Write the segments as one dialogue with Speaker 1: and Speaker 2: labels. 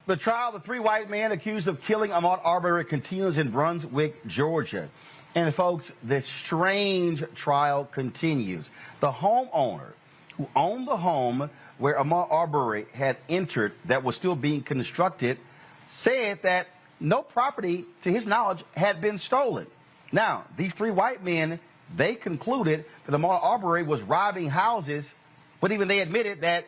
Speaker 1: The trial of the three white men accused of killing Ahmaud Arbery continues in Brunswick, Georgia. And folks, this strange trial continues. The homeowner who owned the home where Ahmaud Arbery had entered that was still being constructed said that no property, to his knowledge, had been stolen. Now, these three white men, they concluded that Ahmaud Arbery was robbing houses, but even they admitted that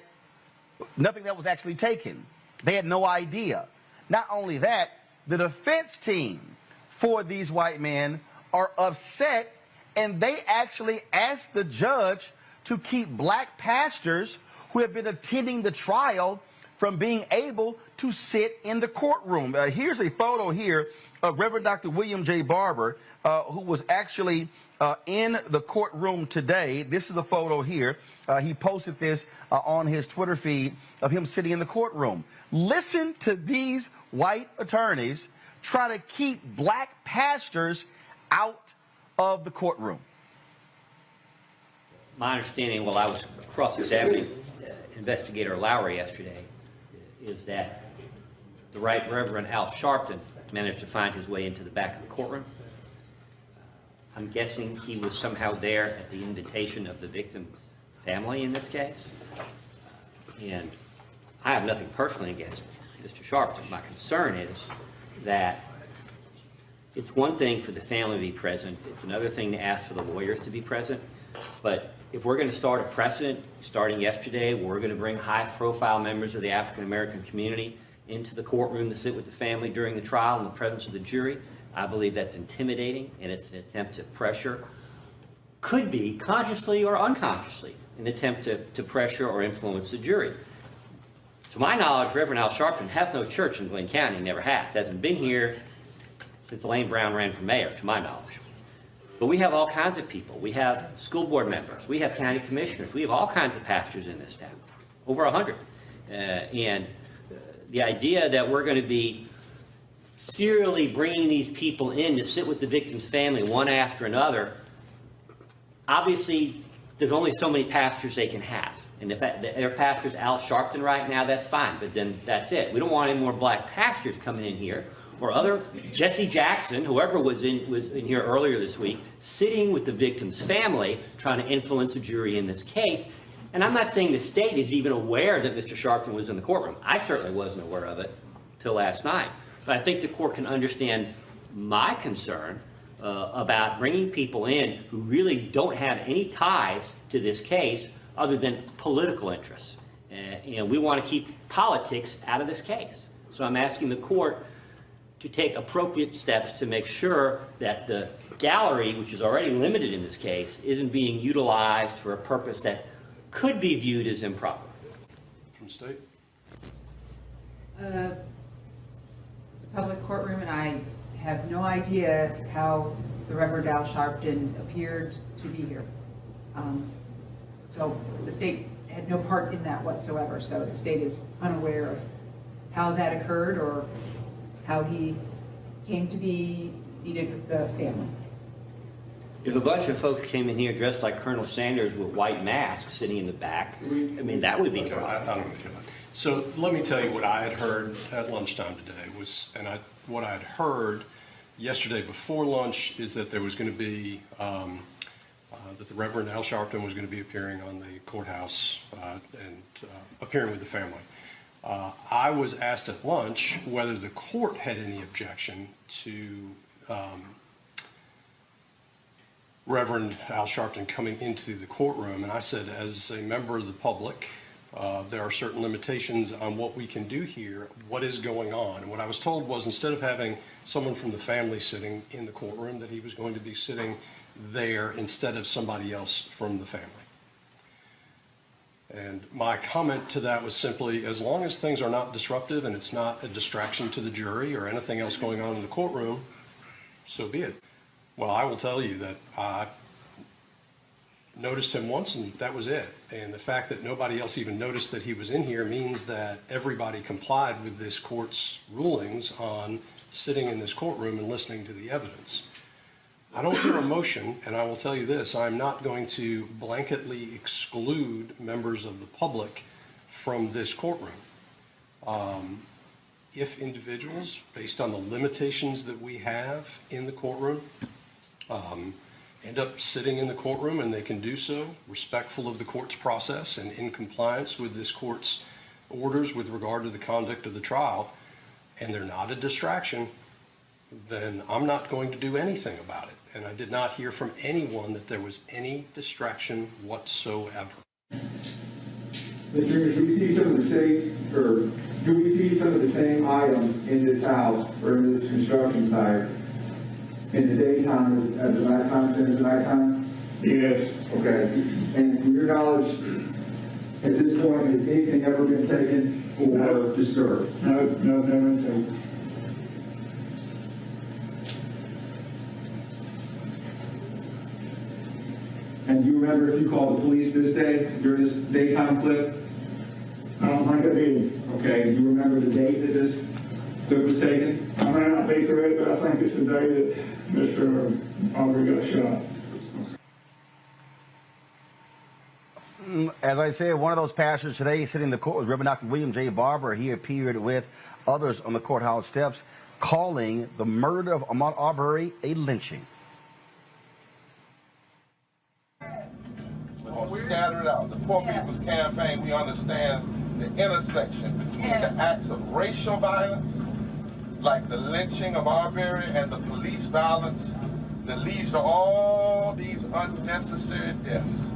Speaker 1: nothing that was actually taken. They had no idea. Not only that, the defense team for these white men are upset, and they actually asked the judge to keep black pastors who have been attending the trial from being able to sit in the courtroom. Here's a photo here of Reverend Dr. William J. Barber, who was actually in the courtroom today. This is a photo here. He posted this on his Twitter feed of him sitting in the courtroom. Listen to these white attorneys try to keep black pastors out of the courtroom.
Speaker 2: My understanding while I was cross-examining Investigator Lowry yesterday is that the Right Reverend Al Sharpton managed to find his way into the back of the courtroom. I'm guessing he was somehow there at the invitation of the victim's family in this case. And I have nothing personally against Mr. Sharpton. My concern is that it's one thing for the family to be present. It's another thing to ask for the lawyers to be present. But if we're going to start a precedent starting yesterday, we're going to bring high-profile members of the African-American community into the courtroom to sit with the family during the trial in the presence of the jury. I believe that's intimidating, and it's an attempt to pressure, could be consciously or unconsciously, an attempt to pressure or influence the jury. To my knowledge, Reverend Al Sharpton has no church in Glenn County, never has. Hasn't been here since Elaine Brown ran for mayor, to my knowledge. But we have all kinds of people. We have school board members. We have county commissioners. We have all kinds of pastors in this town, over 100. And the idea that we're going to be serially bringing these people in to sit with the victim's family one after another, obviously there's only so many pastors they can have. And if their pastor's Al Sharpton right now, that's fine, but then that's it. We don't want any more black pastors coming in here, or other Jesse Jackson, whoever was in here earlier this week, sitting with the victim's family, trying to influence a jury in this case. And I'm not saying the state is even aware that Mr. Sharpton was in the courtroom. I certainly wasn't aware of it till last night. But I think the court can understand my concern about bringing people in who really don't have any ties to this case other than political interests. And we want to keep politics out of this case. So I'm asking the court to take appropriate steps to make sure that the gallery, which is already limited in this case, isn't being utilized for a purpose that could be viewed as improper.
Speaker 3: From the state?
Speaker 4: It's a public courtroom, and I have no idea how the Reverend Al Sharpton appeared to be here. So the state had no part in that whatsoever, so the state is unaware of how that occurred or how he came to be seated with the family.
Speaker 2: If a bunch of folks came in here dressed like Colonel Sanders with white masks sitting in the back, I mean, that would be
Speaker 3: Okay,
Speaker 2: wrong.
Speaker 3: I don't know. So let me tell you what I had heard at lunchtime today was, what I had heard yesterday before lunch is that there was going to be, that the Reverend Al Sharpton was going to be appearing on the courthouse and appearing with the family. I was asked at lunch whether the court had any objection to Reverend Al Sharpton coming into the courtroom, and I said, as a member of the public, there are certain limitations on what we can do here, what is going on. And what I was told was, instead of having someone from the family sitting in the courtroom, that he was going to be sitting there instead of somebody else from the family. And my comment to that was simply, as long as things are not disruptive and it's not a distraction to the jury or anything else going on in the courtroom, so be it. Well, I will tell you that I noticed him once and that was it. And the fact that nobody else even noticed that he was in here means that everybody complied with this court's rulings on sitting in this courtroom and listening to the evidence. I don't hear a motion, and I will tell you this, I'm not going to blanketly exclude members of the public from this courtroom. If individuals, based on the limitations that we have in the courtroom, end up sitting in the courtroom, and they can do so respectful of the court's process and in compliance with this court's orders with regard to the conduct of the trial, and they're not a distraction, then I'm not going to do anything about it. And I did not hear from anyone that there was any distraction whatsoever.
Speaker 5: Mr. Chairman, do we see some of the same, or do we see some of the same items in this house or in this construction site in the daytime as the nighttime, as the nighttime?
Speaker 6: Yes.
Speaker 5: Okay. And from your knowledge, at this point, has anything ever been taken or disturbed?
Speaker 6: No, never been taken.
Speaker 5: And do you remember if you called the police this day during this daytime clip?
Speaker 6: I don't think I did.
Speaker 5: Okay. Do you remember the date that this clip was taken?
Speaker 6: I may not be correct, but I think it's the day that Mr. Arbery got shot.
Speaker 1: As I said, one of those pastors today sitting in the court was Reverend Dr. William J. Barber. He appeared with others on the courthouse steps, calling the murder of Ahmaud Arbery a lynching.
Speaker 7: We scattered out. The Poor People's Campaign, we understand the intersection between the acts of racial violence, like the lynching of Arbery, and the police violence that leads to all these unnecessary deaths.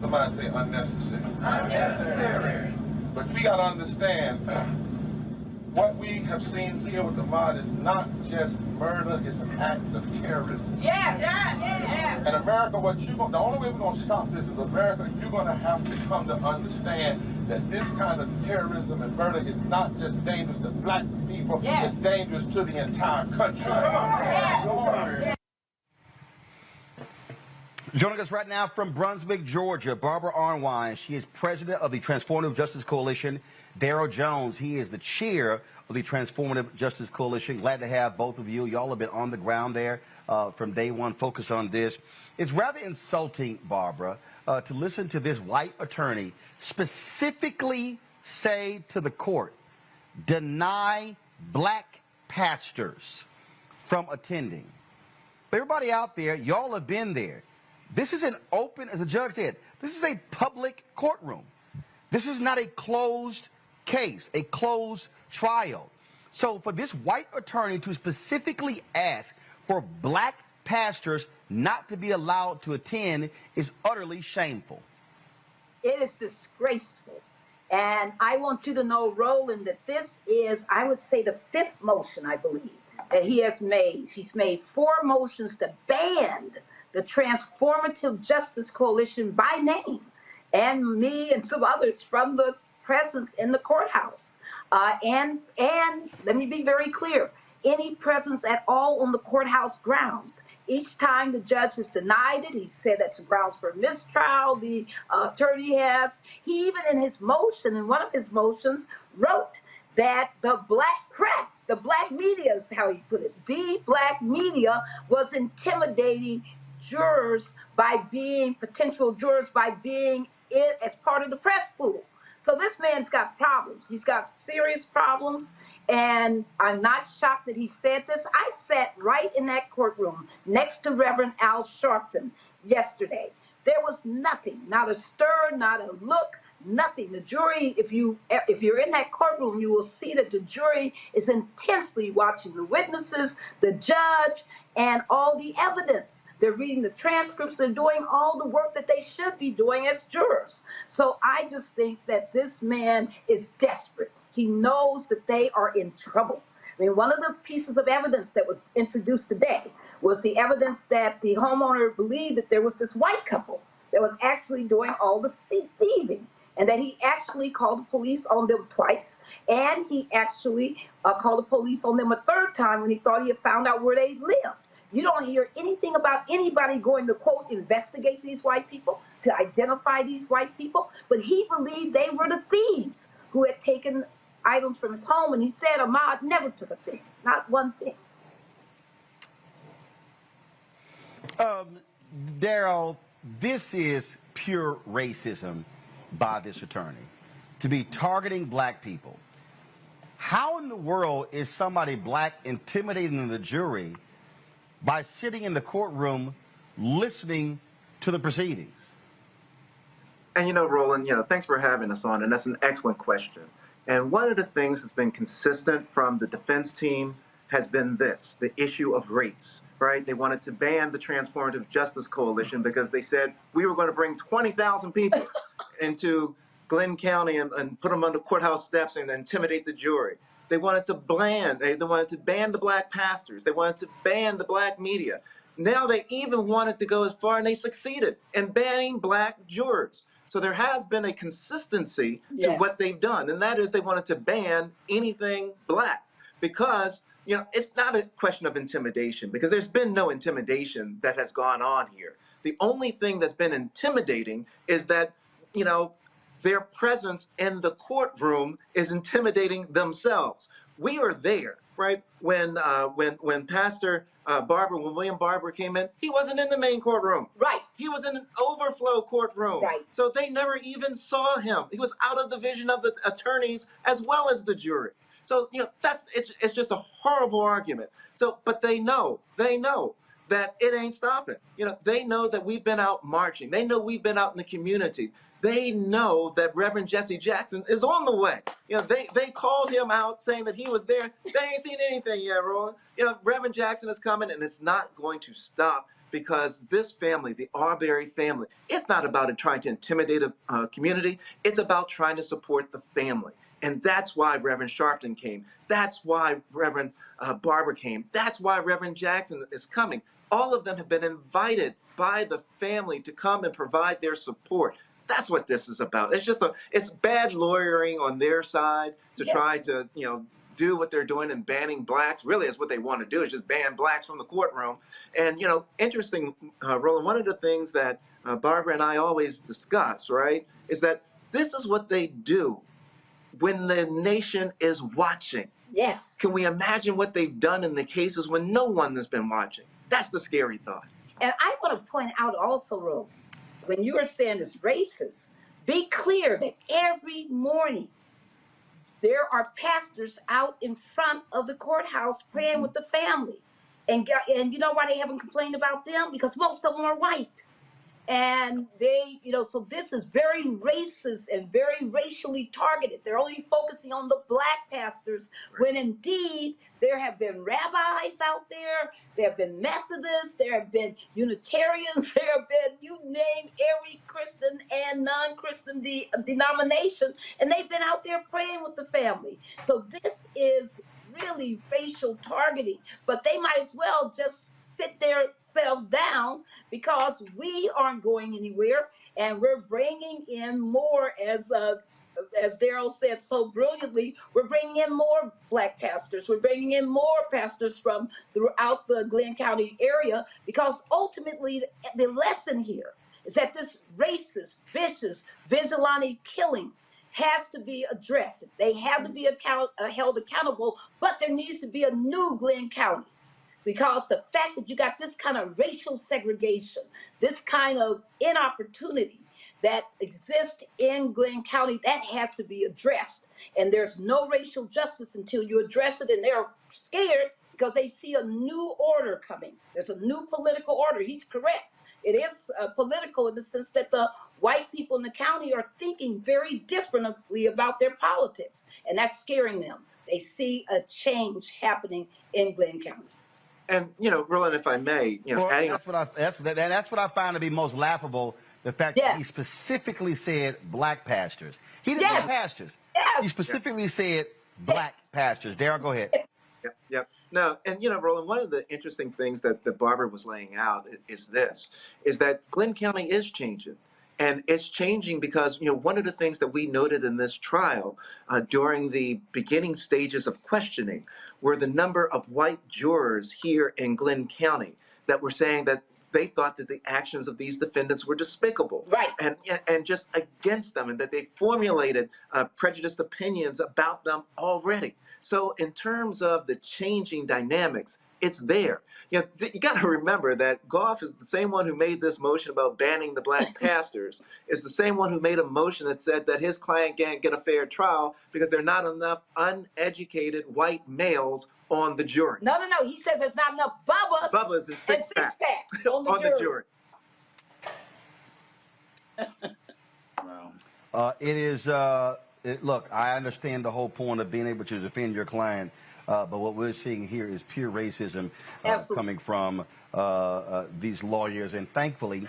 Speaker 7: Somebody say unnecessary. Unnecessary. But we got to understand what we have seen here with Ahmaud is not just murder, it's an act of terrorism.
Speaker 8: Yes. Yes. Yes.
Speaker 7: And America, the only way we're going to stop this is America, you're going to have to come to understand that this kind of terrorism and murder is not just dangerous to black people,
Speaker 8: yes,
Speaker 7: it's dangerous to the entire country.
Speaker 8: Yes.
Speaker 1: Joining us right now from Brunswick, Georgia, Barbara Arnwine. She is president of the Transformative Justice Coalition. Darrell Jones, he is the chair of the Transformative Justice Coalition. Glad to have both of you. Y'all have been on the ground there from day one, focus on this. It's rather insulting, Barbara, to listen to this white attorney specifically say to the court, deny black pastors from attending. For everybody out there, y'all have been there. This is an open, as the judge said, this is a public courtroom. This is not a closed case, a closed trial. So for this white attorney to specifically ask for black pastors not to be allowed to attend is utterly shameful.
Speaker 8: It is disgraceful. And I want you to know, Roland, that this is, I would say, the fifth motion, I believe, that he has made. He's made 4 motions to ban the Transformative Justice Coalition by name, and me and some others from the presence in the courthouse. And let me be very clear, any presence at all on the courthouse grounds. Each time the judge has denied it, he said that's grounds for mistrial, the attorney has. He even in his motion, in one of his motions, wrote that the black press, the black media is how he put it, the black media was intimidating jurors by being, potential jurors by being as part of the press pool. So this man's got problems. He's got serious problems, and I'm not shocked that he said this. I sat right in that courtroom next to Reverend Al Sharpton yesterday. There was nothing, not a stir, not a look, nothing. The jury, if you're in that courtroom, you will see that the jury is intensely watching the witnesses, the judge, and all the evidence. They're reading the transcripts. They're doing all the work that they should be doing as jurors. So I just think that this man is desperate. He knows that they are in trouble. I mean, one of the pieces of evidence that was introduced today was the evidence that the homeowner believed that there was this white couple that was actually doing all the thieving, and that he actually called the police on them twice, and he actually called the police on them a third time when he thought he had found out where they lived. You don't hear anything about anybody going to, quote, investigate these white people, to identify these white people, but he believed they were the thieves who had taken items from his home, and he said Ahmaud never took a thing, not one thing.
Speaker 1: Daryl, this is pure racism by this attorney, to be targeting black people. How in the world is somebody black intimidating the jury by sitting in the courtroom listening to the proceedings?
Speaker 9: And Roland, thanks for having us on, and that's an excellent question. And one of the things that's been consistent from the defense team has been this, the issue of race, right? They wanted to ban the Transformative Justice Coalition because they said we were going to bring 20,000 people into Glenn County and put them on the courthouse steps and intimidate the jury. They wanted to ban the black pastors. They wanted to ban the black media. Now they even wanted to go as far, and they succeeded in banning black jurors. So there has been a consistency to what they've done, and that is they wanted to ban anything black because, it's not a question of intimidation, because there's been no intimidation that has gone on here. The only thing that's been intimidating is that, their presence in the courtroom is intimidating themselves. We are there, right? When Pastor when William Barber came in, he wasn't in the main courtroom.
Speaker 8: Right.
Speaker 9: He was in an overflow courtroom.
Speaker 8: Right.
Speaker 9: So they never even saw him. He was out of the vision of the attorneys as well as the jury. So, it's just a horrible argument. So, but they know that it ain't stopping. They know that we've been out marching. They know we've been out in the community. They know that Reverend Jesse Jackson is on the way. They called him out saying that he was there. They ain't seen anything yet, Roland. Reverend Jackson is coming, and it's not going to stop because this family, the Arbery family, it's not about trying to intimidate a community. It's about trying to support the family. And that's why Reverend Sharpton came. That's why Reverend Barber came. That's why Reverend Jackson is coming. All of them have been invited by the family to come and provide their support. That's what this is about. It's bad lawyering on their side to try to, do what they're doing and banning blacks. Really, is what they want to do, is just ban blacks from the courtroom. And, interesting, Roland, one of the things that Barbara and I always discuss, right, is that this is what they do when the nation is watching.
Speaker 8: Yes.
Speaker 9: Can we imagine what they've done in the cases when no one has been watching? That's the scary thought.
Speaker 8: And I want to point out also, Roland, when you are saying it's racist, be clear that every morning there are pastors out in front of the courthouse praying with the family. And you know why they haven't complained about them? Because most of them are white. And they, so this is very racist and very racially targeted. They're only focusing on the black pastors, when indeed there have been rabbis out there, there have been Methodists, there have been Unitarians, there have been, you name every Christian and non-Christian denomination, and they've been out there praying with the family. So this is really racial targeting, but they might as well just sit themselves down, because we aren't going anywhere, and we're bringing in more, as Daryl said so brilliantly, we're bringing in more black pastors. We're bringing in more pastors from throughout the Glenn County area, because ultimately the lesson here is that this racist, vicious, vigilante killing has to be addressed. They have to be held accountable, but there needs to be a new Glenn County. Because the fact that you got this kind of racial segregation, this kind of inopportunity that exists in Glenn County, that has to be addressed. And there's no racial justice until you address it, and they're scared because they see a new order coming. There's a new political order. He's correct. It is political in the sense that the white people in the county are thinking very differently about their politics, and that's scaring them. They see a change happening in Glenn County.
Speaker 9: And, Roland, if I may,
Speaker 1: Well,
Speaker 9: adding
Speaker 1: that's what I find to be most laughable. The fact that he specifically said black pastors. He didn't say pastors.
Speaker 8: Yes.
Speaker 1: He specifically said black pastors. Darryl, go ahead.
Speaker 9: Yep. No, and Roland, one of the interesting things that Barbara was laying out is that Glenn County is changing. And it's changing because, one of the things that we noted in this trial during the beginning stages of questioning were the number of white jurors here in Glenn County that were saying that they thought that the actions of these defendants were despicable,
Speaker 8: right,
Speaker 9: and just against them, and that they formulated prejudiced opinions about them already. So in terms of the changing dynamics, it's there. You got to remember that Goff is the same one who made this motion about banning the black pastors, is the same one who made a motion that said that his client can't get a fair trial because there are not enough uneducated white males on the jury.
Speaker 8: No. He says there's not enough Bubbas
Speaker 9: and
Speaker 8: six packs on the jury.
Speaker 1: It is, look, I understand the whole point of being able to defend your client, but what we're seeing here is pure racism coming from these lawyers, and thankfully,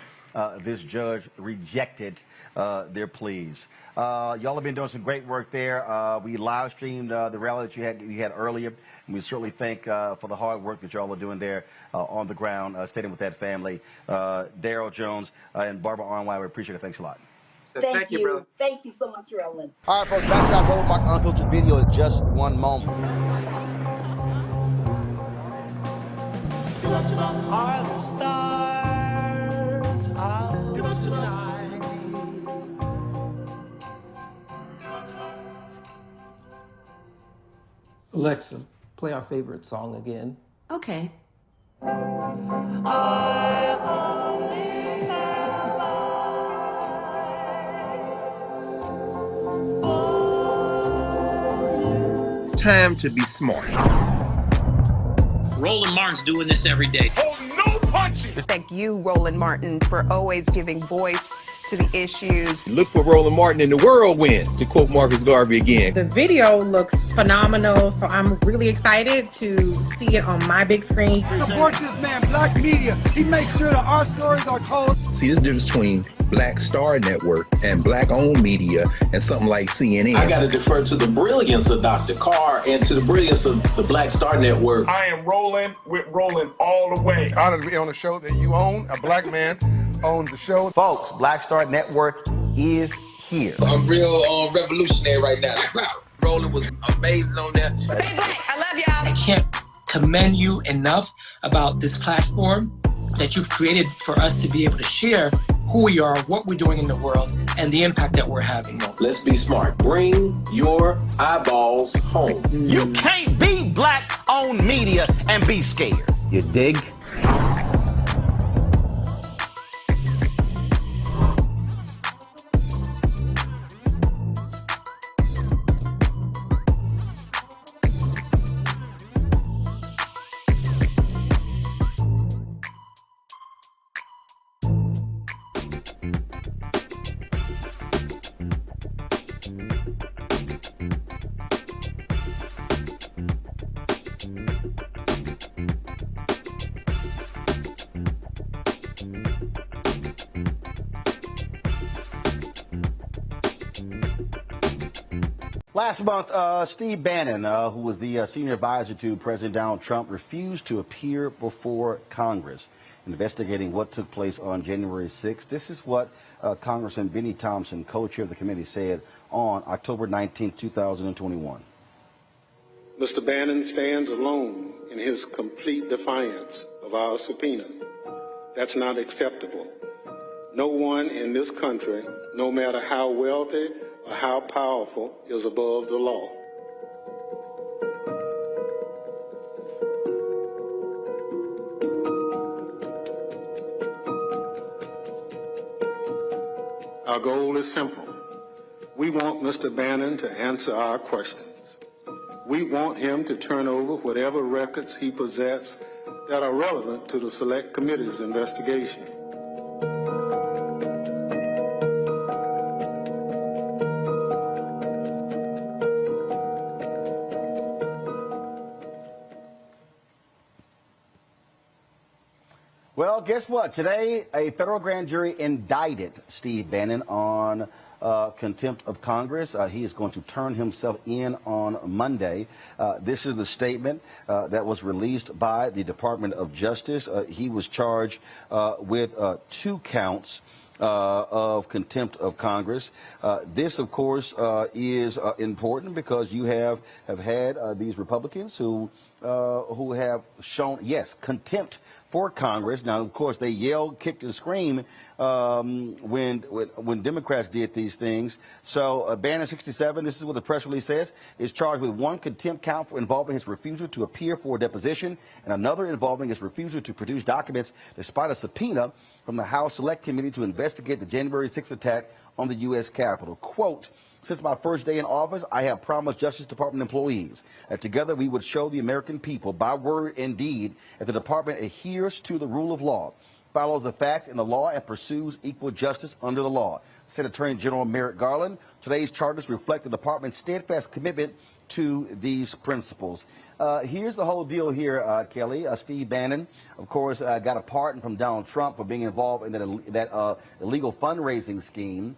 Speaker 1: this judge rejected their pleas. Y'all have been doing some great work there. We live streamed the rally that you had earlier, and we certainly thank for the hard work that y'all are doing there on the ground, standing with that family. Darryl Jones and Barbara Arnwine, we appreciate it. Thanks a lot.
Speaker 8: Thank you,
Speaker 9: brother.
Speaker 8: Thank you so much, Roland.
Speaker 1: All right, folks, back to our Roland Martin Unfiltered video in just one moment.
Speaker 10: Are the stars out tonight?
Speaker 11: Alexa, play our favorite song again.
Speaker 10: Okay.
Speaker 12: It's time to be smart.
Speaker 13: Roland Martin's doing this every day.
Speaker 7: Oh, no punching!
Speaker 14: Thank you, Roland Martin, for always giving voice to the issues.
Speaker 12: Look for Roland Martin in the whirlwind, to quote Marcus Garvey again.
Speaker 15: The video looks phenomenal, so I'm really excited to see it on my big screen.
Speaker 16: Support this man, Black Media. He makes sure that our stories are told.
Speaker 12: See, this difference between Black Star Network and Black-owned media and something like CNN.
Speaker 17: I got to defer to the brilliance of Dr. Carr and to the brilliance of the Black Star Network.
Speaker 7: I am rolling with Roland all the way.
Speaker 16: Honored to be on a show that you own. A black man owns the show.
Speaker 1: Folks, Black Star Network is here.
Speaker 18: I'm real revolutionary right now. Like, wow, Roland was amazing on there.
Speaker 15: Stay black. I love y'all.
Speaker 19: I can't commend you enough about this platform that you've created for us to be able to share who we are, what we're doing in the world, and the impact that we're having.
Speaker 17: Let's be smart. Bring your eyeballs home.
Speaker 1: You can't be black-owned media and be scared. You dig? Last month, Steve Bannon, who was the senior advisor to President Donald Trump, refused to appear before Congress investigating what took place on January 6th. This is what Congressman Benny Thompson, co-chair of the committee, said on October 19, 2021.
Speaker 20: Mr. Bannon stands alone in his complete defiance of our subpoena. That's not acceptable. No one in this country, no matter how wealthy or how powerful, is above the law. Our goal is simple. We want Mr. Bannon to answer our questions. We want him to turn over whatever records he possesses that are relevant to the Select Committee's investigation.
Speaker 1: Well, guess what? Today, a federal grand jury indicted Steve Bannon on contempt of Congress. He is going to turn himself in on Monday. This is the statement that was released by the Department of Justice. He was charged with 2 counts of contempt of Congress. This, of course, is important because you have had these Republicans who have shown, yes, contempt for Congress. Now, of course, they yelled, kicked, and screamed when Democrats did these things. So Bannon, 67, this is what the press release says, is charged with 1 contempt count for involving his refusal to appear for a deposition and another involving his refusal to produce documents despite a subpoena from the House Select Committee to investigate the January 6th attack on the U.S. Capitol. Quote, since my first day in office, I have promised Justice Department employees that together we would show the American people by word and deed that the department adheres to the rule of law, follows the facts in the law, and pursues equal justice under the law, said Attorney General Merrick Garland. Today's charges reflect the department's steadfast commitment to these principles. Here's the whole deal here, Kelly. Steve Bannon, of course, got a pardon from Donald Trump for being involved in that illegal fundraising scheme.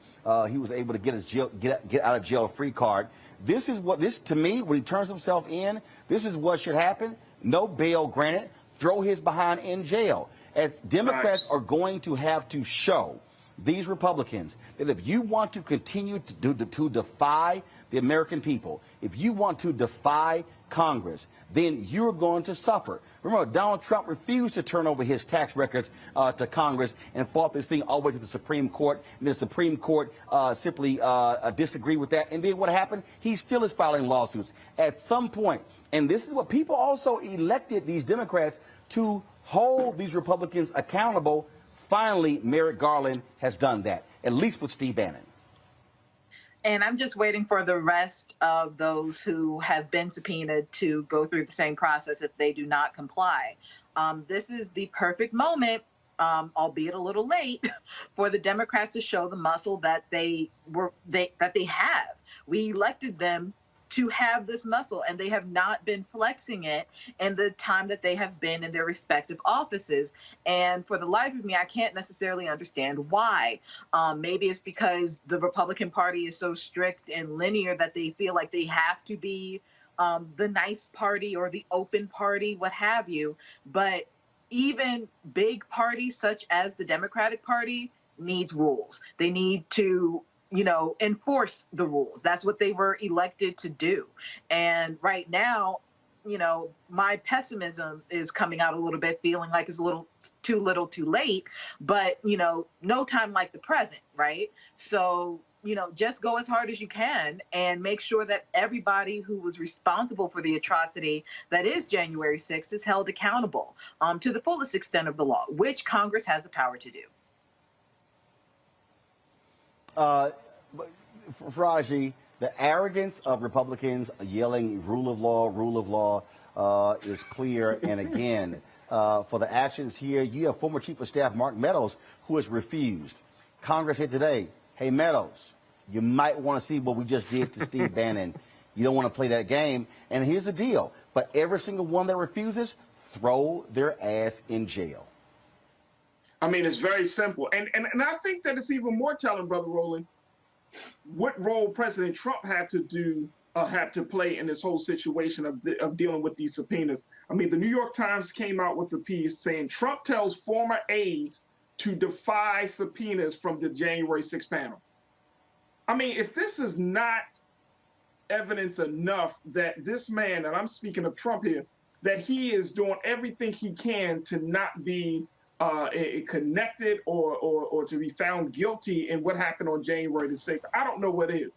Speaker 1: He was able to get his get out of jail free card. This is what to me, when he turns himself in, this is what should happen. No bail granted. Throw his behind in jail. As Democrats are going to have to show these Republicans that if you want to continue to defy the American people, if you want to defy Congress, then you're going to suffer. Remember, Donald Trump refused to turn over his tax records to Congress and fought this thing all the way to the Supreme Court. And the Supreme Court simply disagreed with that. And then what happened? He still is filing lawsuits. At some point, and this is what people also elected these Democrats to hold these Republicans accountable. Finally, Merrick Garland has done that, at least with Steve Bannon.
Speaker 13: And I'm just waiting for the rest of those who have been subpoenaed to go through the same process if they do not comply. This is the perfect moment, albeit a little late, for the Democrats to show the muscle that they have. We elected them to have this muscle, and they have not been flexing it in the time that they have been in their respective offices. And for the life of me, I can't necessarily understand why. Maybe it's because the Republican Party is so strict and linear that they feel like they have to be the nice party or the open party, what have you. But even big parties such as the Democratic Party needs rules. They need to enforce the rules. That's what they were elected to do. And right now, my pessimism is coming out a little bit, feeling like it's a little too late, but, no time like the present, right? So, just go as hard as you can and make sure that everybody who was responsible for the atrocity that is January 6th is held accountable to the fullest extent of the law, which Congress has the power to do.
Speaker 1: Faraji, the arrogance of Republicans yelling rule of law, is clear. And again, for the actions here, you have former Chief of Staff Mark Meadows, who has refused. Congress here today, hey, Meadows, you might want to see what we just did to Steve Bannon. You don't want to play that game. And here's the deal. For every single one that refuses, throw their ass in jail.
Speaker 6: I mean, it's very simple. And I think that it's even more telling, Brother Roland, what role President Trump had to play in this whole situation of dealing with these subpoenas. I mean, the New York Times came out with a piece saying Trump tells former aides to defy subpoenas from the January 6th panel. I mean, if this is not evidence enough that this man, and I'm speaking of Trump here, that he is doing everything he can to not be connected or to be found guilty in what happened on January the 6th. I don't know what is,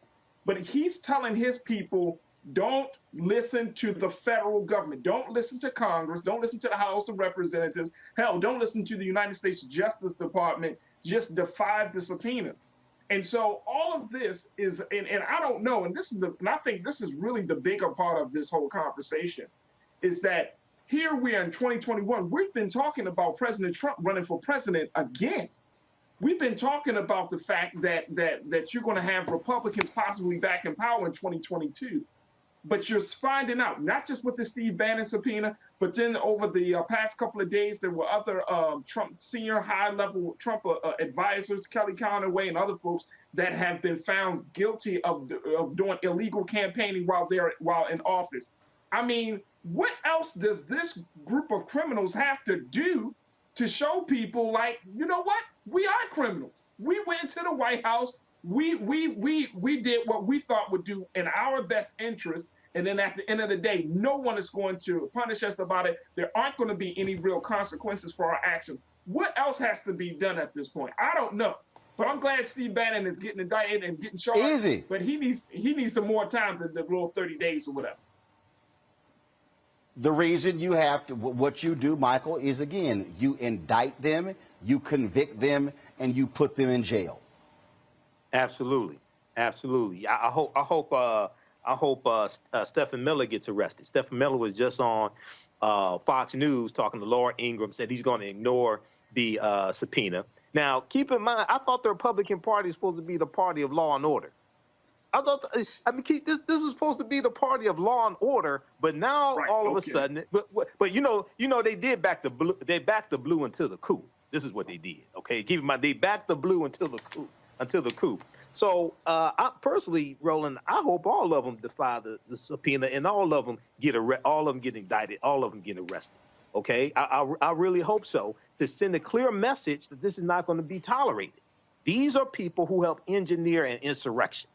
Speaker 6: but he's telling his people, don't listen to the federal government. Don't listen to Congress. Don't listen to the House of Representatives. Hell, don't listen to the United States Justice Department. Just defy the subpoenas. And so all of this is, and I don't know, and I think this is really the bigger part of this whole conversation, is that here we are in 2021. We've been talking about President Trump running for president again. We've been talking about the fact that you're going to have Republicans possibly back in power in 2022. but you're finding out, not just with the Steve Bannon subpoena, but then over the past couple of days, there were other Trump senior high-level Trump advisors, Kelly Conway and other folks that have been found guilty of doing illegal campaigning while in office. I mean, what else does this group of criminals have to do to show people, like, you know what? We are criminals. We went to the White House. We did what we thought would do in our best interest. And then at the end of the day, no one is going to punish us about it. There aren't going to be any real consequences for our actions. What else has to be done at this point? I don't know. But I'm glad Steve Bannon is getting indicted and getting charged.
Speaker 1: Easy.
Speaker 6: But he needs the more time than the little 30 days or whatever.
Speaker 1: The reason you have to, what you do, Michael, is, again, you indict them, you convict them, and you put them in jail.
Speaker 21: Absolutely. Absolutely. I hope Stephen Miller gets arrested. Stephen Miller was just on Fox News talking to Laura Ingraham, said he's going to ignore the subpoena. Now, keep in mind, I thought the Republican Party is supposed to be the party of law and order. This is supposed to be the party of law and order, but now all of a sudden, but you know, they did back the blue. They backed the blue until the coup. This is what they did. Okay, keep in mind, they backed the blue until the coup. So, I personally, Roland, I hope all of them defy the subpoena, and all of them get indicted, all of them get arrested. Okay, I really hope so, to send a clear message that this is not going to be tolerated. These are people who helped engineer an insurrection.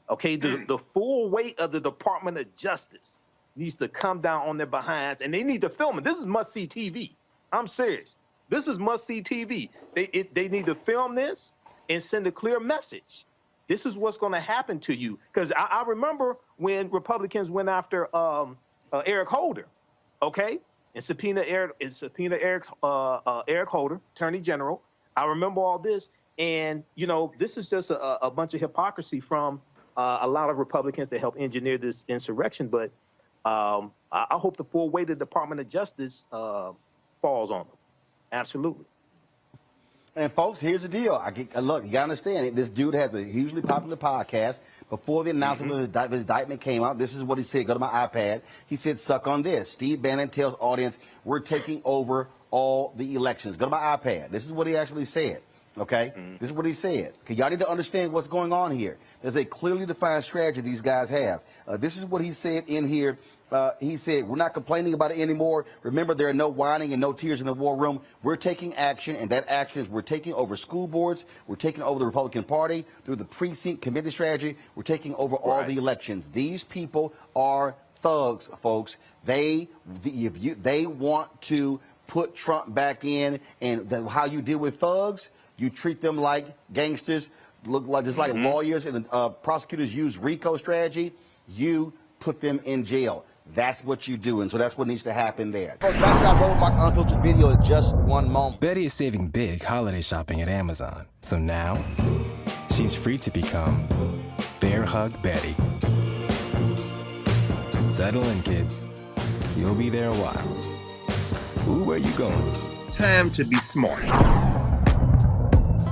Speaker 21: Okay, the full weight of the Department of Justice needs to come down on their behinds, and they need to film it. This is must-see TV. I'm serious. This is must-see TV. They need to film this and send a clear message. This is what's going to happen to you. Because I remember when Republicans went after Eric Holder, okay, and subpoena Eric Holder, Attorney General. I remember all this, and you know, this is just a bunch of hypocrisy from a lot of Republicans that help engineer this insurrection. But I hope the full weight of the Department of Justice falls on them. Absolutely.
Speaker 1: And folks, here's the deal. Look, you gotta understand it. This dude has a hugely popular podcast. Before the announcement of his indictment came out, this is what he said. Go to my iPad. He said, "Suck on this." Steve Bannon tells audience, "We're taking over all the elections." Go to my iPad. This is what he actually said. Okay, this is what he said. Okay, y'all need to understand what's going on here. There's a clearly defined strategy these guys have. This is what he said in here. He said, "We're not complaining about it anymore. Remember, there are no whining and no tears in the war room. We're taking action, and that action is we're taking over school boards. We're taking over the Republican Party through the precinct committee strategy. We're taking over all the elections." These people are thugs, folks. They want to put Trump back in, and how you deal with thugs, you treat them like gangsters, look like just like lawyers and prosecutors use RICO strategy. You put them in jail. That's what you do, and so that's what needs to happen there. Folks, back to our Roland Martin Unfiltered video in just one moment.
Speaker 22: Betty is saving big holiday shopping at Amazon, so now she's free to become Bear Hug Betty. Settle in, kids. You'll be there a while. Ooh, where you going?
Speaker 12: Time to be smart.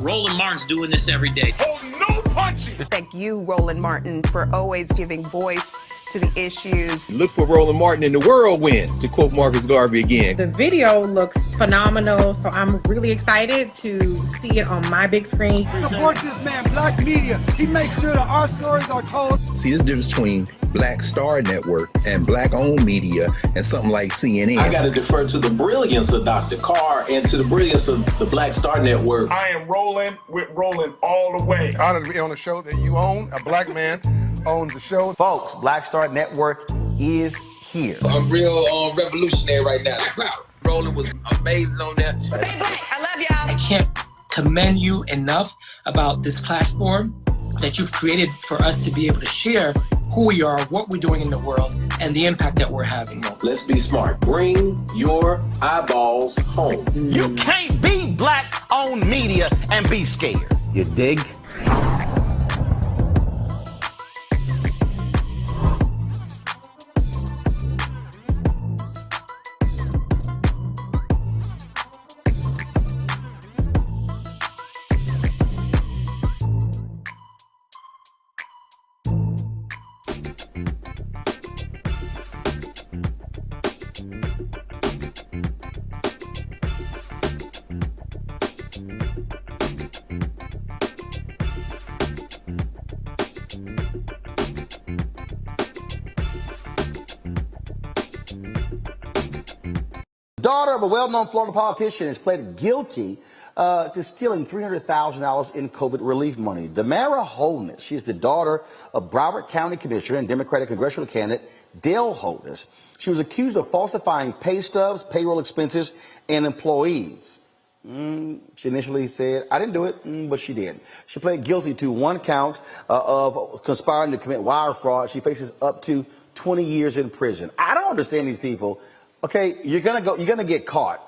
Speaker 23: Roland Martin's doing this every day.
Speaker 14: Oh, no punches! Thank you, Roland Martin, for always giving voice to the issues.
Speaker 12: Look for Roland Martin in the whirlwind, to quote Marcus Garvey again.
Speaker 15: The video looks phenomenal, so I'm really excited to see it on my big screen.
Speaker 16: Support this man, Black Media. He makes sure that our stories are told.
Speaker 12: See, there's a difference between Black Star Network and Black-owned media and something like CNN.
Speaker 17: I got to defer to the brilliance of Dr. Carr and to the brilliance of the Black Star Network.
Speaker 6: I am Roland with Roland all the way.
Speaker 7: Honored to be on a show that you own. A black man owns the show.
Speaker 1: Folks, Black Star Network is here.
Speaker 18: I'm real revolutionary right now. Roland was amazing on that.
Speaker 8: Stay black. I love y'all.
Speaker 19: I can't commend you enough about this platform that you've created for us to be able to share who we are, what we're doing in the world, and the impact that we're having.
Speaker 17: Let's be smart. Bring your eyeballs home.
Speaker 1: You can't be Black-owned media and be scared. You dig? Daughter of a well-known Florida politician has pled guilty to stealing $300,000 in COVID relief money. Damara Holness, she's the daughter of Broward County Commissioner and Democratic congressional candidate Dale Holness. She was accused of falsifying pay stubs, payroll expenses, and employees. She initially said, I didn't do it, but she did. She pled guilty to one count of conspiring to commit wire fraud. She faces up to 20 years in prison. I don't understand these people. Okay, you're gonna get caught,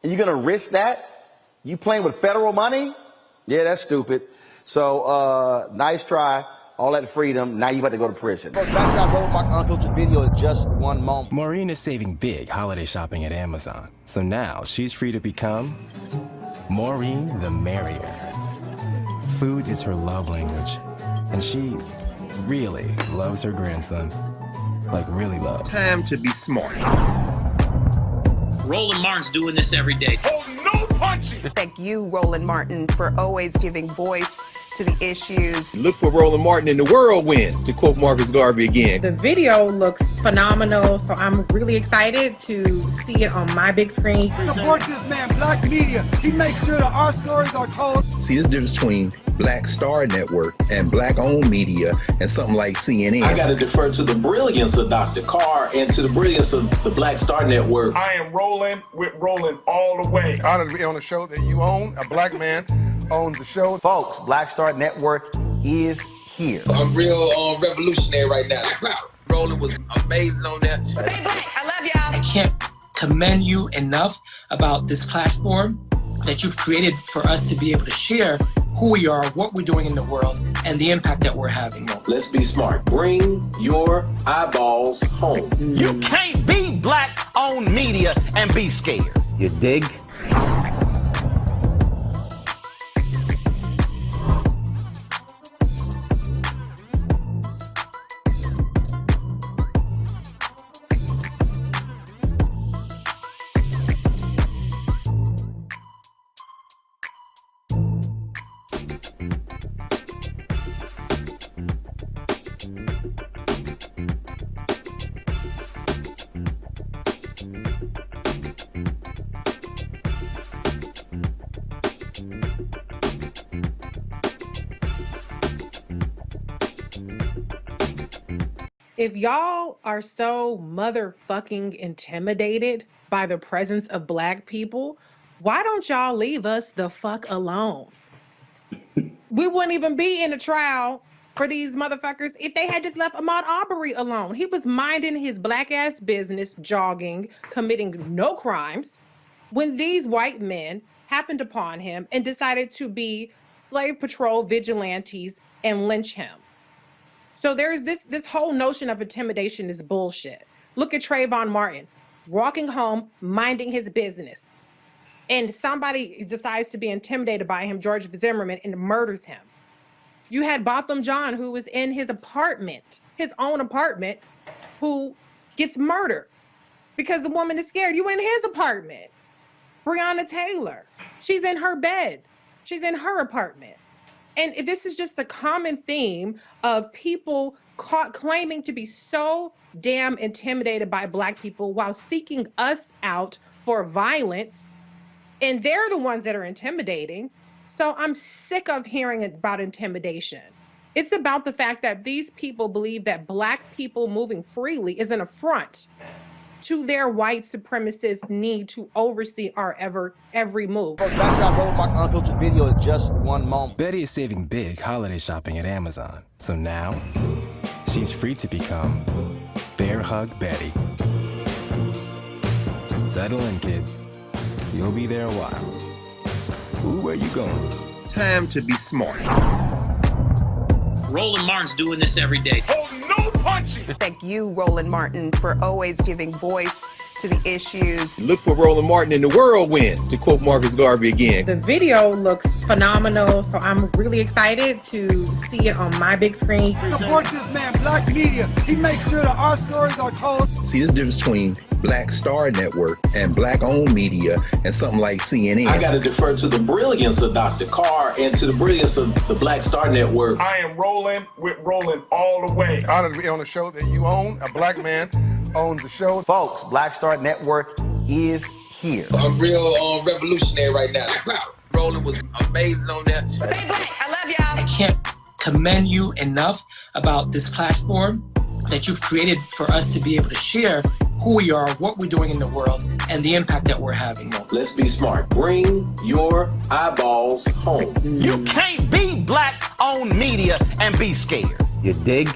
Speaker 1: and you're gonna risk that? You playing with federal money? Yeah, that's stupid. So, nice try. All that freedom. Now you about to go to prison. Back to our Roland Mark Unfiltered video in just one moment.
Speaker 22: Maureen is saving big holiday shopping at Amazon. So now she's free to become Maureen the Merrier. Food is her love language, and she really loves her grandson. Like, really loves.
Speaker 2: Time to be smart.
Speaker 23: Roland Martin's doing this every day.
Speaker 2: Oh, no punches!
Speaker 14: Thank you, Roland Martin, for always giving voice to the issues.
Speaker 12: Look for Roland Martin in the whirlwind, to quote Marcus Garvey again.
Speaker 15: The video looks phenomenal, so I'm really excited to see it on my big screen.
Speaker 16: Support this man, Black Media. He makes sure that our stories are told.
Speaker 12: See, this difference between Black Star Network and Black-owned media and something like CNN.
Speaker 17: I got to defer to the brilliance of Dr. Carr and to the brilliance of the Black Star Network.
Speaker 7: I am rolling with Roland all the way.
Speaker 20: Honored to be on a show that you own. A black man owns the show.
Speaker 1: Folks, Black Star Network is here.
Speaker 18: I'm real revolutionary right now. Roland was amazing on that.
Speaker 13: Stay black. I love y'all.
Speaker 19: I can't commend you enough about this platform that you've created for us to be able to share who we are, what we're doing in the world, and the impact that we're having.
Speaker 17: Let's be smart. Bring your eyeballs home.
Speaker 1: You can't be Black-owned media and be scared. You dig?
Speaker 15: If y'all are so motherfucking intimidated by the presence of black people, why don't y'all leave us the fuck alone? We wouldn't even be in a trial for these motherfuckers if they had just left Ahmaud Arbery alone. He was minding his black ass business, jogging, committing no crimes, when these white men happened upon him and decided to be slave patrol vigilantes and lynch him. So there's this whole notion of intimidation is bullshit. Look at Trayvon Martin, walking home, minding his business. And somebody decides to be intimidated by him, George Zimmerman, and murders him. You had Botham Jean, who was in his apartment, his own apartment, who gets murdered because the woman is scared. You in his apartment. Breonna Taylor, she's in her bed. She's in her apartment. And this is just the common theme of people claiming to be so damn intimidated by black people while seeking us out for violence. And they're the ones that are intimidating. So I'm sick of hearing about intimidation. It's about the fact that these people believe that black people moving freely is an affront to their white supremacist need to oversee our every move.
Speaker 1: Back to our Roland Mark Unfiltered video in just one moment.
Speaker 22: Betty is saving big holiday shopping at Amazon. So now she's free to become Bear Hug Betty. Settle in, kids. You'll be there a while. Ooh, where you going?
Speaker 2: Time to be smart.
Speaker 23: Roland Martin's doing this every day.
Speaker 2: Oh, no punches!
Speaker 14: Thank you, Roland Martin, for always giving voice to the issues.
Speaker 12: Look for Roland Martin in the whirlwind, to quote Marcus Garvey again.
Speaker 15: The video looks phenomenal, so I'm really excited to see it on my big screen.
Speaker 16: Support this man, Black Media. He makes sure that our stories are told.
Speaker 12: See, this difference between Black Star Network and Black-owned media and something like CNN.
Speaker 17: I got to defer to the brilliance of Dr. Carr and to the brilliance of the Black Star Network.
Speaker 7: I am rolling with Roland all the way.
Speaker 20: Honored to be on a show that you own. A black man owns the show.
Speaker 1: Folks, Black Star Network is here.
Speaker 18: I'm real revolutionary right now. Like, wow, Roland was amazing on that.
Speaker 13: Stay black. I love y'all.
Speaker 19: I can't commend you enough about this platform that you've created for us to be able to share who we are, what we're doing in the world, and the impact that we're having.
Speaker 17: Let's be smart. Bring your eyeballs home.
Speaker 1: You can't be black-owned media and be scared. You dig?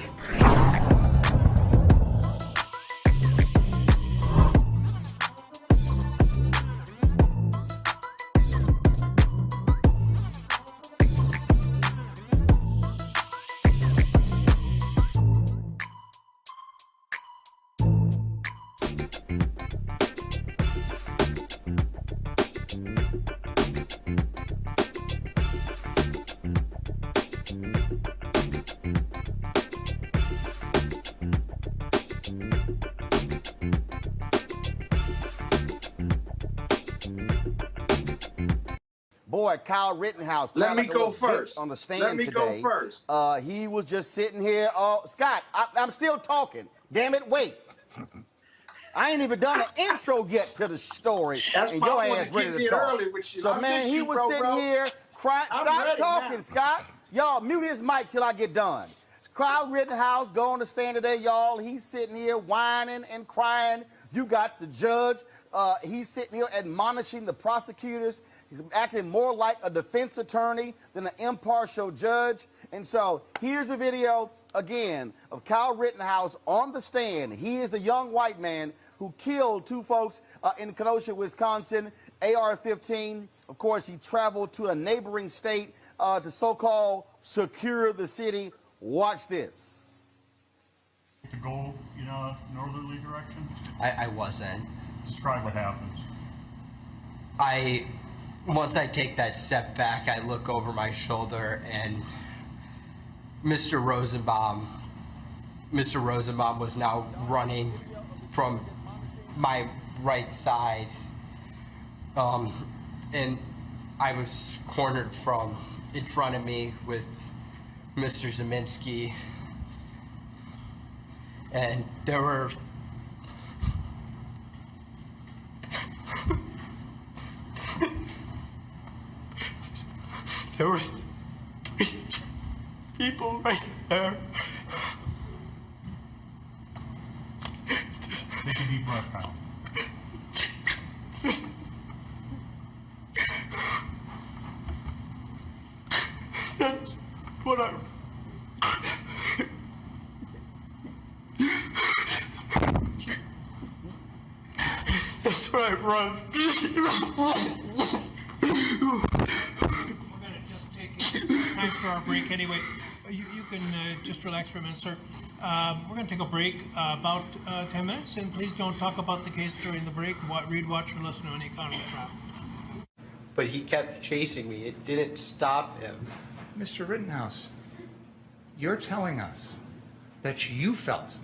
Speaker 1: Boy, Kyle Rittenhouse.
Speaker 6: Let me go first.
Speaker 1: On the stand
Speaker 6: Let me
Speaker 1: today.
Speaker 6: go first.
Speaker 1: He was just sitting here. Scott, I'm still talking. Damn it, wait. I ain't even done an intro yet to the story.
Speaker 6: That's
Speaker 1: and
Speaker 6: why
Speaker 1: your
Speaker 6: I wanted
Speaker 1: ass
Speaker 6: to
Speaker 1: ready
Speaker 6: get
Speaker 1: to
Speaker 6: in
Speaker 1: talk.
Speaker 6: early with you.
Speaker 1: So,
Speaker 6: I
Speaker 1: man,
Speaker 6: miss
Speaker 1: he
Speaker 6: you,
Speaker 1: was
Speaker 6: bro,
Speaker 1: sitting
Speaker 6: bro.
Speaker 1: here crying.
Speaker 6: I'm
Speaker 1: Stop
Speaker 6: ready
Speaker 1: talking,
Speaker 6: now.
Speaker 1: Scott. Y'all, mute his mic till I get done. Kyle Rittenhouse go on the stand today, y'all. He's sitting here whining and crying. You got the judge. He's sitting here admonishing the prosecutors. He's acting more like a defense attorney than an impartial judge. And so here's a video, again, of Kyle Rittenhouse on the stand. He is the young white man who killed two folks in Kenosha, Wisconsin, AR-15. Of course, he traveled to a neighboring state to so-called secure the city. Watch this.
Speaker 3: To go in a northerly direction?
Speaker 4: I wasn't.
Speaker 3: Describe what happens.
Speaker 4: Once I take that step back, I look over my shoulder and Mr. Rosenbaum was now running from my right side. And I was cornered from in front of me with Mr. Zeminski. And there were three people right there.
Speaker 3: Take a deep breath, Kyle.
Speaker 4: That's what That's what I run.
Speaker 5: Time for our break anyway. You can just relax for a minute, sir. We're going to take a break about 10 minutes, and please don't talk about the case during the break. Read, watch, or listen to any account of the trial.
Speaker 4: But he kept chasing me. It didn't stop him.
Speaker 24: Mr. Rittenhouse, you're telling us that you felt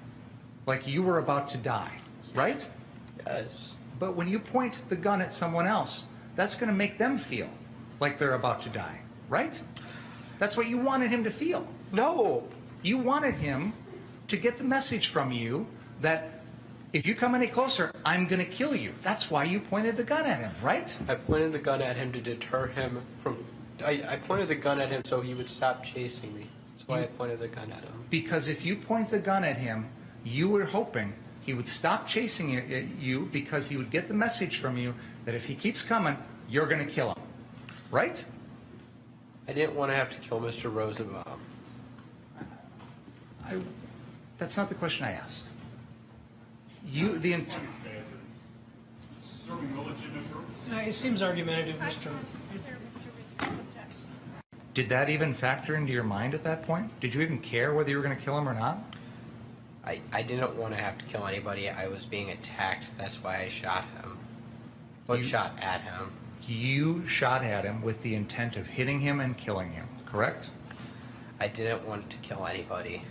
Speaker 24: like you were about to die, right?
Speaker 4: Yes.
Speaker 24: But when you point the gun at someone else, that's going to make them feel like they're about to die, right? That's what you wanted him to feel.
Speaker 4: No.
Speaker 24: You wanted him to get the message from you that if you come any closer, I'm going to kill you. That's why you pointed the gun at him, right?
Speaker 4: I pointed the gun at him to deter him from... I pointed the gun at him so he would stop chasing me. That's why I pointed the gun at him.
Speaker 24: Because if you point the gun at him, you were hoping he would stop chasing you because he would get the message from you that if he keeps coming, you're going to kill him. Right?
Speaker 4: I didn't want to have to kill Mr. Rosenbaum.
Speaker 24: That's not the question I asked.
Speaker 5: It seems argumentative, Mr.
Speaker 24: Did that even factor into your mind at that point? Did you even care whether you were going to kill him or not?
Speaker 4: I didn't want to have to kill anybody. I was being attacked. That's why I shot him. Shot at him.
Speaker 24: You shot at him with the intent of hitting him and killing him, correct?
Speaker 4: I didn't want to kill anybody.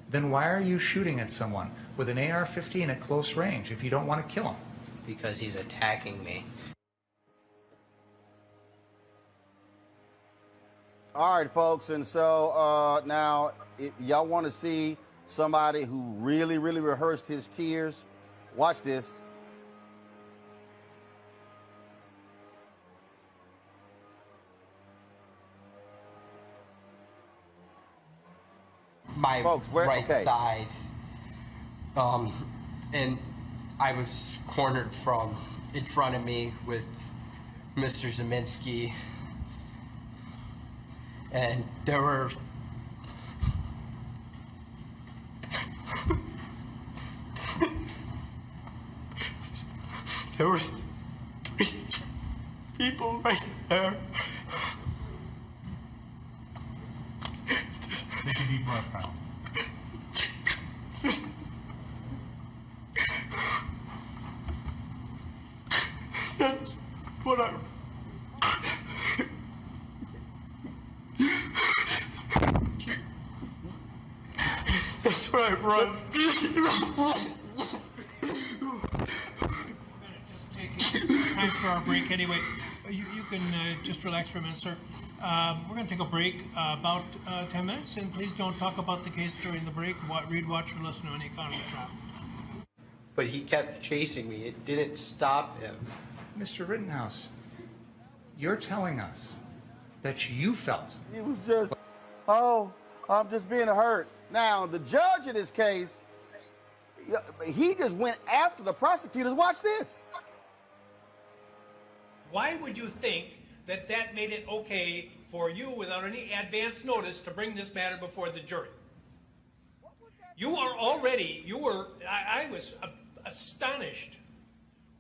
Speaker 24: Then why are you shooting at someone with an AR-15 at close range if you don't want to kill him?
Speaker 4: Because he's attacking me.
Speaker 1: All right, folks, and so now, if y'all want to see somebody who really, really rehearsed his tears, watch this.
Speaker 4: my
Speaker 1: Folks,
Speaker 4: right
Speaker 1: okay.
Speaker 4: side, and I was cornered from in front of me with Mr. Zeminski, and there were three people right there.
Speaker 3: Take a deep breath, pal.
Speaker 4: That's what I. That's what I run.
Speaker 5: Time for our break anyway. You can just relax for a minute, sir. We're going to take a break about 10 minutes, and please don't talk about the case during the break. Read, watch, or listen to any account of the trial.
Speaker 4: But he kept chasing me. It didn't stop him.
Speaker 24: Mr. Rittenhouse, you're telling us that you felt.
Speaker 1: It was just, oh, I'm just being hurt. Now, the judge in this case, he just went after the prosecutors. Watch this.
Speaker 5: Why would you think that that made it okay for you, without any advance notice, to bring this matter before the jury? You are already, I was astonished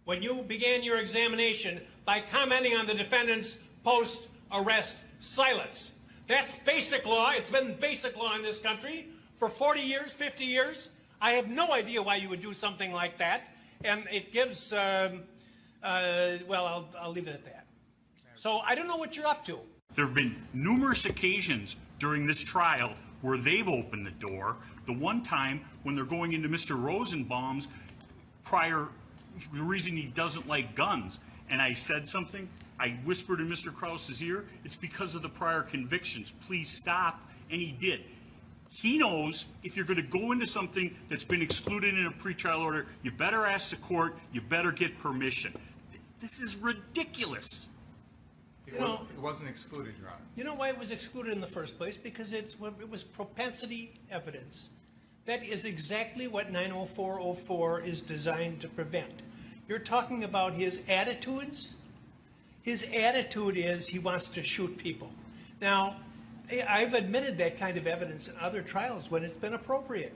Speaker 5: when you began your examination by commenting on the defendant's post-arrest silence. That's basic law. It's been basic law in this country for 40 years, 50 years. I have no idea why you would do something like that. And it gives, well, I'll leave it at that. So I don't know what you're up to.
Speaker 3: There have been numerous occasions during this trial where they've opened the door. The one time when they're going into Mr. Rosenbaum's prior, the reason he doesn't like guns. And I said something, I whispered in Mr. Krause's ear, it's because of the prior convictions. Please stop. And he did. He knows if you're going to go into something that's been excluded in a pretrial order, you better ask the court, you better get permission. This is ridiculous.
Speaker 24: It wasn't excluded, Your Honor.
Speaker 5: You know why it was excluded in the first place? Because it was propensity evidence. That is exactly what 90404 is designed to prevent. You're talking about his attitudes. His attitude is he wants to shoot people. Now, I've admitted that kind of evidence in other trials when it's been appropriate.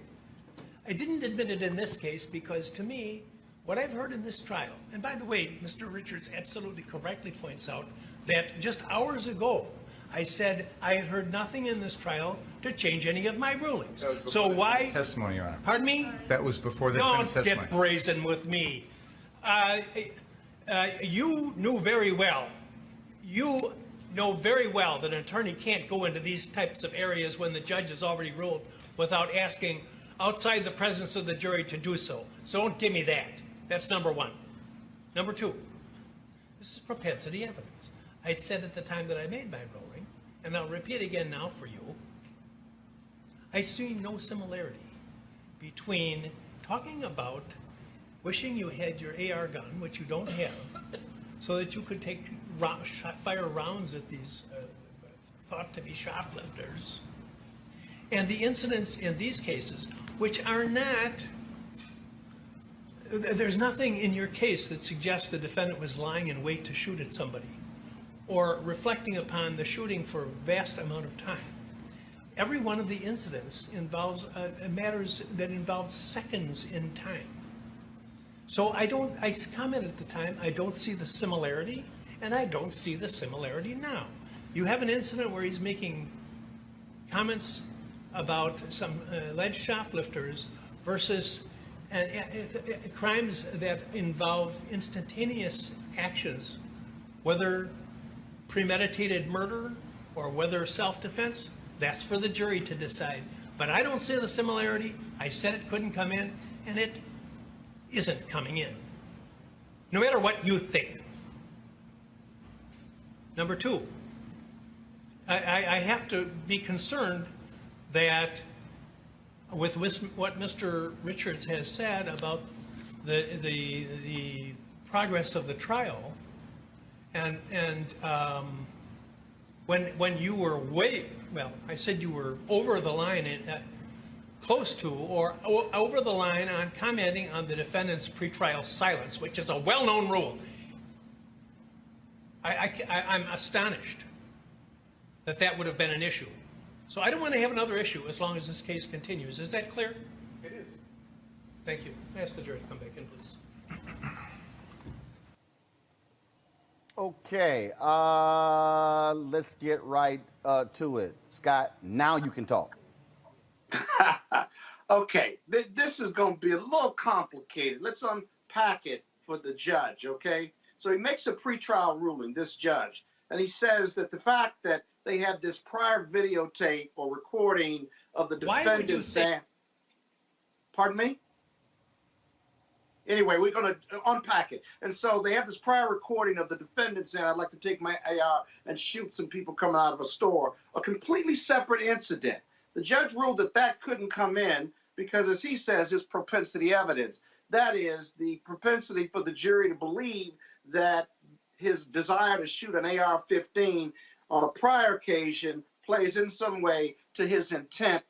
Speaker 5: I didn't admit it in this case because, to me, what I've heard in this trial, and by the way, Mr. Richards absolutely correctly points out that just hours ago, I said I had heard nothing in this trial to change any of my rulings. So why?
Speaker 24: Testimony, Your Honor.
Speaker 5: Pardon me?
Speaker 24: That was before the defense
Speaker 5: Don't
Speaker 24: testimony.
Speaker 5: get brazen with me. You knew very well. You know very well that an attorney can't go into these types of areas when the judge has already ruled without asking outside the presence of the jury to do so. So don't give me that. That's number one. Number two, this is propensity evidence. I said at the time that I made my ruling, and I'll repeat again now for you, I see no similarity between talking about wishing you had your AR gun, which you don't have, so that you could fire rounds at these thought to be shoplifters, and the incidents in these cases, which are not, there's nothing in your case that suggests the defendant was lying in wait to shoot at somebody or reflecting upon the shooting for a vast amount of time. Every one of the incidents involves matters that involve seconds in time. So I commented at the time, I don't see the similarity, and I don't see the similarity now. You have an incident where he's making comments about some alleged shoplifters versus crimes that involve instantaneous actions, whether premeditated murder or whether self-defense. That's for the jury to decide. But I don't see the similarity. I said it couldn't come in, and it isn't coming in, no matter what you think. Number two, I have to be concerned that with what Mr. Richards has said about the progress of the trial, and when you were I said you were over the line close to or over the line on commenting on the defendant's pretrial silence, which is a well-known rule. I'm astonished that that would have been an issue. So I don't want to have another issue as long as this case continues. Is that clear?
Speaker 7: It is.
Speaker 5: Thank you. Ask the jury to come back in, please.
Speaker 1: Okay, let's get right to it. Scott, now you can talk.
Speaker 9: Okay, this is going to be a little complicated. Let's unpack it for the judge, okay? So he makes a pretrial ruling, this judge, and he says that the fact that they had this prior videotape or recording of the defendant saying, pardon me? Anyway, we're going to unpack it. And so they have this prior recording of the defendant saying, I'd like to take my AR and shoot some people coming out of a store, a completely separate incident. The judge ruled that that couldn't come in because, as he says, it's propensity evidence. That is the propensity for the jury to believe that his desire to shoot an AR-15 on a prior occasion plays in some way to his intent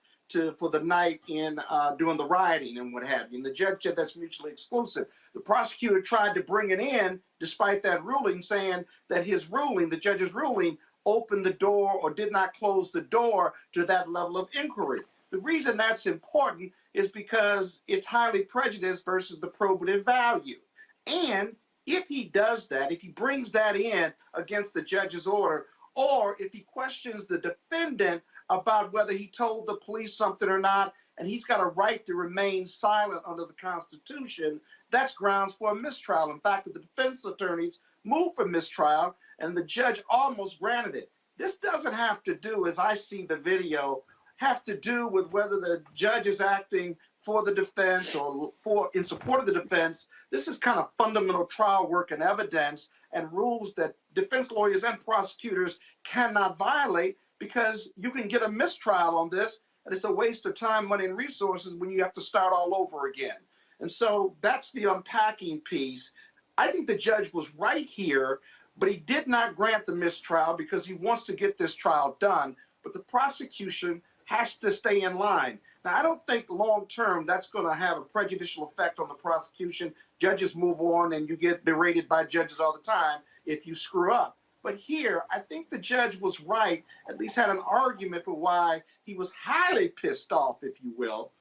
Speaker 9: for the night in doing the rioting and what have you. And the judge said that's mutually exclusive. The prosecutor tried to bring it in despite that ruling, saying that his ruling, the judge's ruling, opened the door or did not close the door to that level of inquiry. The reason that's important is because it's highly prejudiced versus the probative value. And if he does that, if he brings that in against the judge's order, or if he questions the defendant about whether he told the police something or not, and he's got a right to remain silent under the Constitution, that's grounds for a mistrial. In fact, the defense attorneys moved for mistrial, and the judge almost granted it. This doesn't have to do, as I see the video, have to do with whether the judge is acting for the defense or in support of the defense. This is kind of fundamental trial work and evidence and rules that defense lawyers and prosecutors cannot violate, because you can get a mistrial on this, and it's a waste of time, money, and resources when you have to start all over again. And so that's the unpacking piece. I think the judge was right here, but he did not grant the mistrial because he wants to get this trial done. But the prosecution has to stay in line. Now, I don't think long-term that's going to have a prejudicial effect on the prosecution. Judges move on, and you get berated by judges all the time if you screw up. But here, I think the judge was right, at least had an argument for why he was highly pissed off, if you will,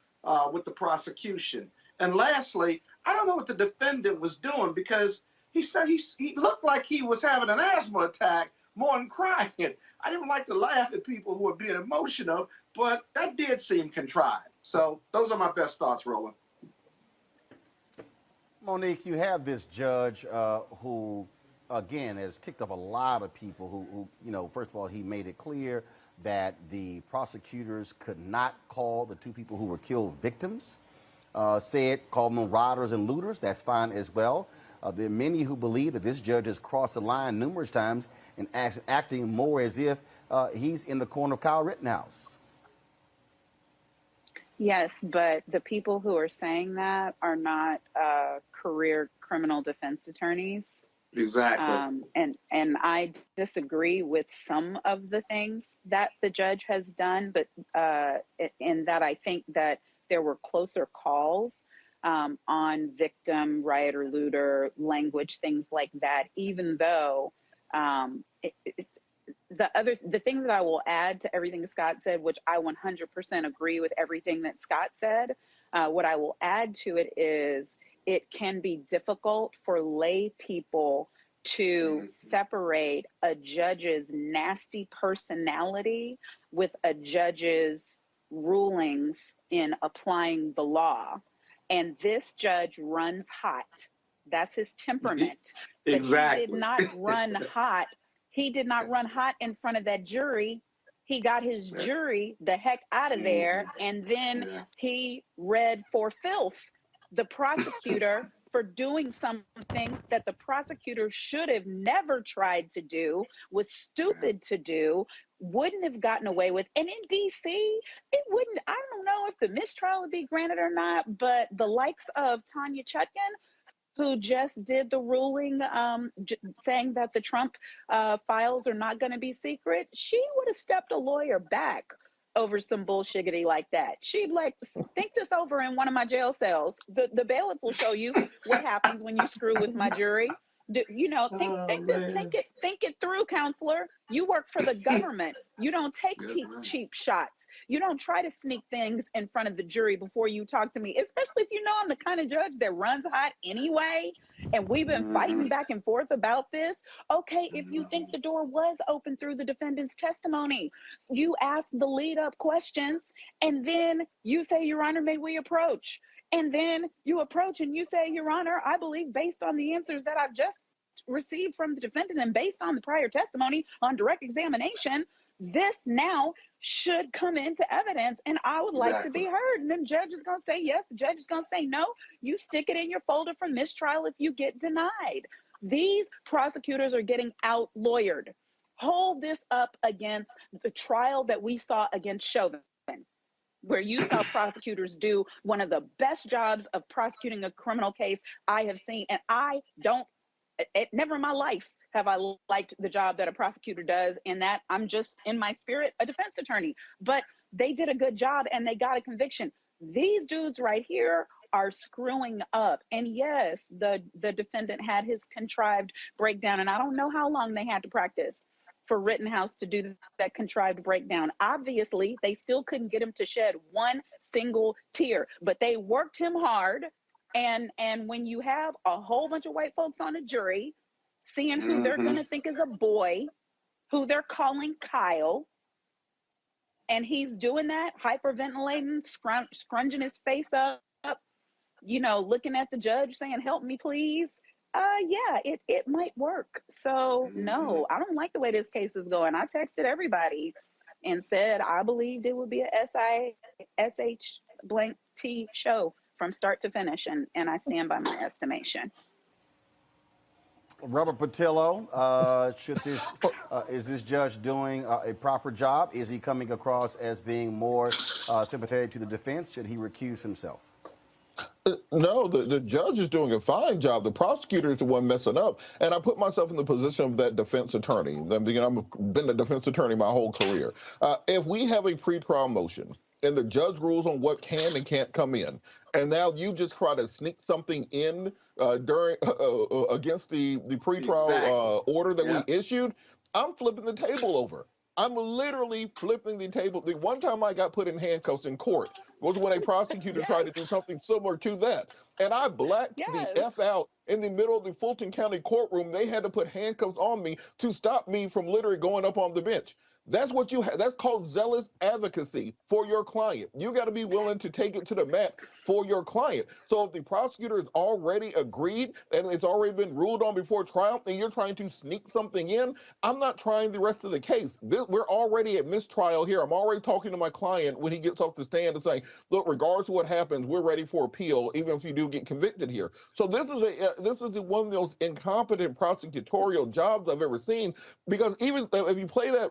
Speaker 9: with the prosecution. And lastly, I don't know what the defendant was doing, because he said he looked like he was having an asthma attack more than crying. I didn't like to laugh at people who were being emotional, but that did seem contrived. So those are my best thoughts, Roland.
Speaker 1: Monique, you have this judge who, again, has ticked off a lot of people who, you know, first of all, he made it clear that the prosecutors could not call the two people who were killed victims. Called them rioters and looters. That's fine as well. There are many who believe that this judge has crossed the line numerous times and acting more as if he's in the corner of Kyle Rittenhouse.
Speaker 10: Yes, but the people who are saying that are not career criminal defense attorneys.
Speaker 9: Exactly.
Speaker 10: And I disagree with some of the things that the judge has done, but in that I think that there were closer calls on victim, rioter, looter, language, things like that, even though the thing that I will add to everything Scott said, which I 100% agree with everything that Scott said, what I will add to it is it can be difficult for lay people to separate a judge's nasty personality with a judge's rulings in applying the law. And this judge runs hot. That's his temperament.
Speaker 9: Exactly.
Speaker 10: But he did not run hot. He did not run hot in front of that jury. He got his jury the heck out of there, and then he read for filth the prosecutor for doing something that the prosecutor should have never tried to do, was stupid to do, wouldn't have gotten away with. And in DC, it wouldn't, I don't know if the mistrial would be granted or not, but the likes of Tanya Chutkan, who just did the ruling saying that the Trump files are not going to be secret, she would have stepped a lawyer back over some bullshiggity like that. She'd like, think this over in one of my jail cells. The bailiff will show you what happens when you screw with my jury. Think it through, counselor. You work for the government. You don't take cheap shots. You don't try to sneak things in front of the jury before you talk to me, especially if you know I'm the kind of judge that runs hot anyway. And we've been fighting back and forth about this. Okay, if you think the door was open through the defendant's testimony, you ask the lead up questions and then you say, Your Honor, may we approach? And then you approach and you say, Your Honor, I believe based on the answers that I've just received from the defendant and based on the prior testimony on direct examination, this now should come into evidence and I would like to be heard. And then the judge is going to say yes, the judge is going to say no. You stick it in your folder for mistrial if you get denied. These prosecutors are getting out-lawyered. Hold this up against the trial that we saw against Chauvin, where you saw prosecutors do one of the best jobs of prosecuting a criminal case I have seen. And never in my life have I liked the job that a prosecutor does, in that I'm just, in my spirit, a defense attorney. But they did a good job and they got a conviction. These dudes right here are screwing up. And yes, the defendant had his contrived breakdown, and I don't know how long they had to practice for Rittenhouse to do that contrived breakdown. Obviously, they still couldn't get him to shed one single tear, but they worked him hard. And when you have a whole bunch of white folks on a jury, seeing who they're going to think is a boy, who they're calling Kyle, and he's doing that, hyperventilating, scrunching his face up, looking at the judge saying, help me, please. Yeah, it might work. So no, I don't like the way this case is going. I texted everybody and said I believed it would be a SH_T show from start to finish, and I stand by my estimation.
Speaker 1: Robert Patillo, is this judge doing a proper job? Is he coming across as being more sympathetic to the defense? Should he recuse himself?
Speaker 8: No, the judge is doing a fine job. The prosecutor is the one messing up. And I put myself in the position of that defense attorney. I've been a defense attorney my whole career. If we have a pretrial motion and the judge rules on what can and can't come in, and now you just try to sneak something in against the pretrial order that we issued, I'm flipping the table over. I'm literally flipping the table. The one time I got put in handcuffs in court was when a prosecutor tried to do something similar to that. And I blacked the F out in the middle of the Fulton County courtroom. They had to put handcuffs on me to stop me from literally going up on the bench. That's what you have. That's called zealous advocacy for your client. You got to be willing to take it to the mat for your client. So if the prosecutor has already agreed and it's already been ruled on before trial, and you're trying to sneak something in, I'm not trying the rest of the case. We're already at mistrial here. I'm already talking to my client when he gets off the stand and saying, look, regardless of what happens, we're ready for appeal, even if you do get convicted here. So this is one of those incompetent prosecutorial jobs I've ever seen, because even if you play that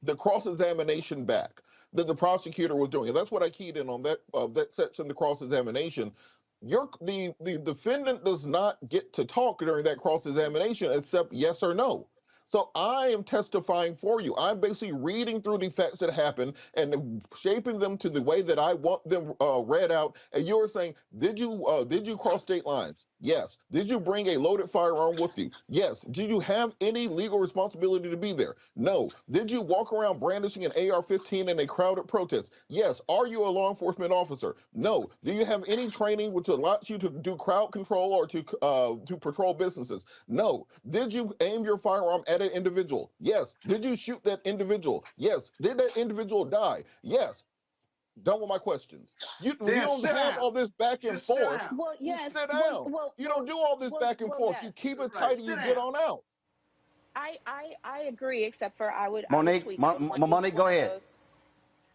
Speaker 8: the cross-examination back that the prosecutor was doing, and that's what I keyed in on, that section, the cross-examination. The defendant does not get to talk during that cross-examination except yes or no. So I am testifying for you. I'm basically reading through the facts that happened and shaping them to the way that I want them read out. And you're saying, did you cross state lines? Yes. Did you bring a loaded firearm with you? Yes. Did you have any legal responsibility to be there? No. Did you walk around brandishing an AR-15 in a crowded protest? Yes. Are you a law enforcement officer? No. Do you have any training which allows you to do crowd control or to patrol businesses? No. Did you aim your firearm at an individual? Yes. Did you shoot that individual? Yes. Did that individual die? Yes. Done with my questions. You don't have all this back and forth.
Speaker 10: Well, yes.
Speaker 8: You sit down. You don't do all this back and forth.
Speaker 10: Yes.
Speaker 8: You keep it tight and you get on out.
Speaker 10: I agree, except for
Speaker 1: Monique, go ahead.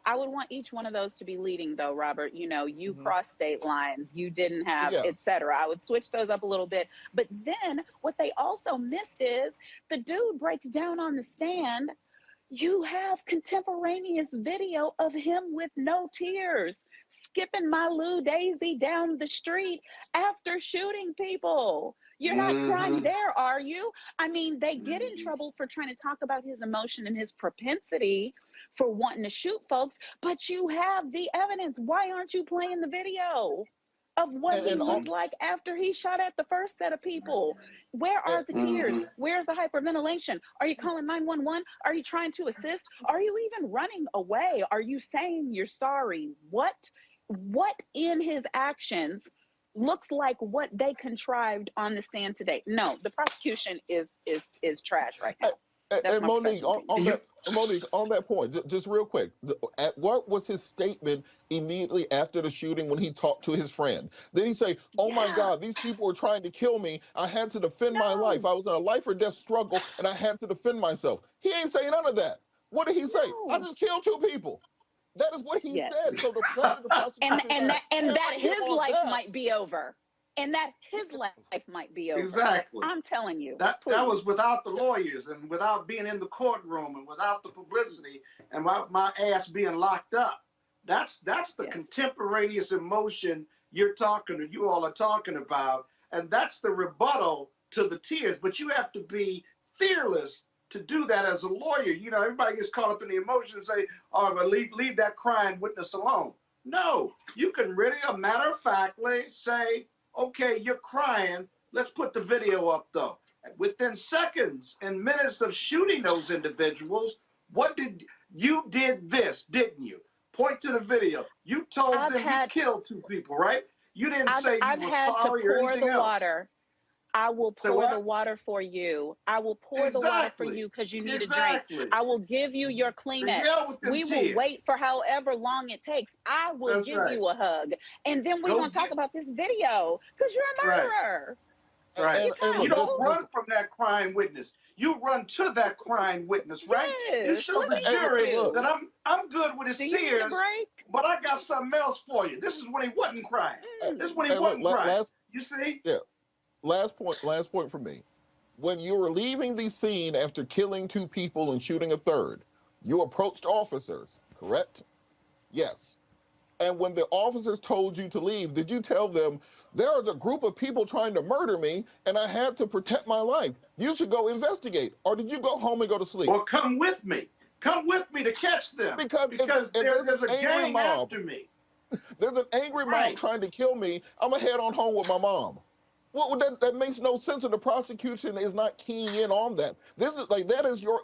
Speaker 10: I would want each one of those to be leading, though, Robert. You crossed state lines, you didn't have, etc. I would switch those up a little bit. But then what they also missed is the dude breaks down on the stand. You have contemporaneous video of him with no tears, skipping my Lou Daisy down the street after shooting people. You're not crying there, are you? I mean, they get in trouble for trying to talk about his emotion and his propensity for wanting to shoot folks, but you have the evidence. Why aren't you playing the video of what he looked like after he shot at the first set of people? Where are the tears? Where's the hyperventilation? Are you calling 911? Are you trying to assist? Are you even running away? Are you saying you're sorry? What in his actions looks like what they contrived on the stand today? No, the prosecution is trash right now.
Speaker 8: And Monique, on that point, just real quick, what was his statement immediately after the shooting when he talked to his friend? Did he say, "Oh my God, these people were trying to kill me. I had to defend my life. I was in a life or death struggle, and I had to defend myself"? He ain't saying none of that. What did he say? "I just killed 2 people." That is what he said. So the prosecution
Speaker 10: and that his life might be over. And that his life might be over.
Speaker 9: Exactly.
Speaker 10: I'm telling you.
Speaker 9: That was without the lawyers and without being in the courtroom and without the publicity and my ass being locked up. That's the contemporaneous emotion you all are talking about. And that's the rebuttal to the tears. But you have to be fearless to do that as a lawyer. You know, everybody gets caught up in the emotion and say, "Oh, but leave that crying witness alone." No, you can really, a matter of factly say, "Okay, you're crying. Let's put the video up, though." Within seconds and minutes of shooting those individuals, you did this, didn't you? Point to the video. You told them you killed 2 people, right? You didn't say you were sorry or anything else.
Speaker 10: Water. I will pour the water for you. I will pour the water for you because you need a drink. I will give you your Kleenex. We will wait for however long it takes. I will give you a hug. And then we're going to talk about this video because you're a murderer.
Speaker 9: Right. And you don't run from that crying witness. You run to that crying witness, right?
Speaker 10: Yes,
Speaker 9: you show the jury that I'm good with his tears, but I got something else for you. This is when he wasn't crying. This is when he wasn't crying. You see?
Speaker 8: Yeah. Last point for me. When you were leaving the scene after killing 2 people and shooting a 3rd, you approached officers, correct? Yes. And when the officers told you to leave, did you tell them, "There is a group of people trying to murder me, and I had to protect my life. You should go investigate"? Or did you go home and go to sleep?
Speaker 9: Or come with me. Come with me to catch them. Because there's a gang after me.
Speaker 8: There's an angry mom trying to kill me. I'm going to head on home with my mom. Well, that makes no sense, and the prosecution is not keying in on that.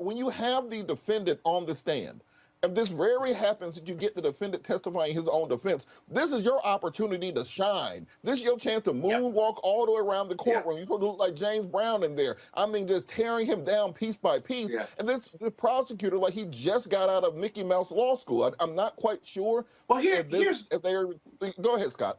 Speaker 8: When you have the defendant on the stand, and this rarely happens that you get the defendant testifying his own defense, this is your opportunity to shine. This is your chance to moonwalk all the way around the courtroom. You're supposed to look like James Brown in there. I mean, just tearing him down piece by piece. And the prosecutor, like he just got out of Mickey Mouse Law School. I'm not quite sure.
Speaker 9: Well,
Speaker 8: go ahead, Scott.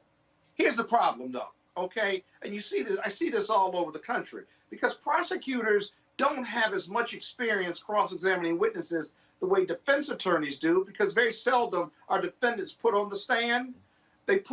Speaker 9: Here's the problem, though. Okay, and you see this. I see this all over the country because prosecutors don't have as much experience cross-examining witnesses the way defense attorneys do, because very seldom are defendants put on the stand. They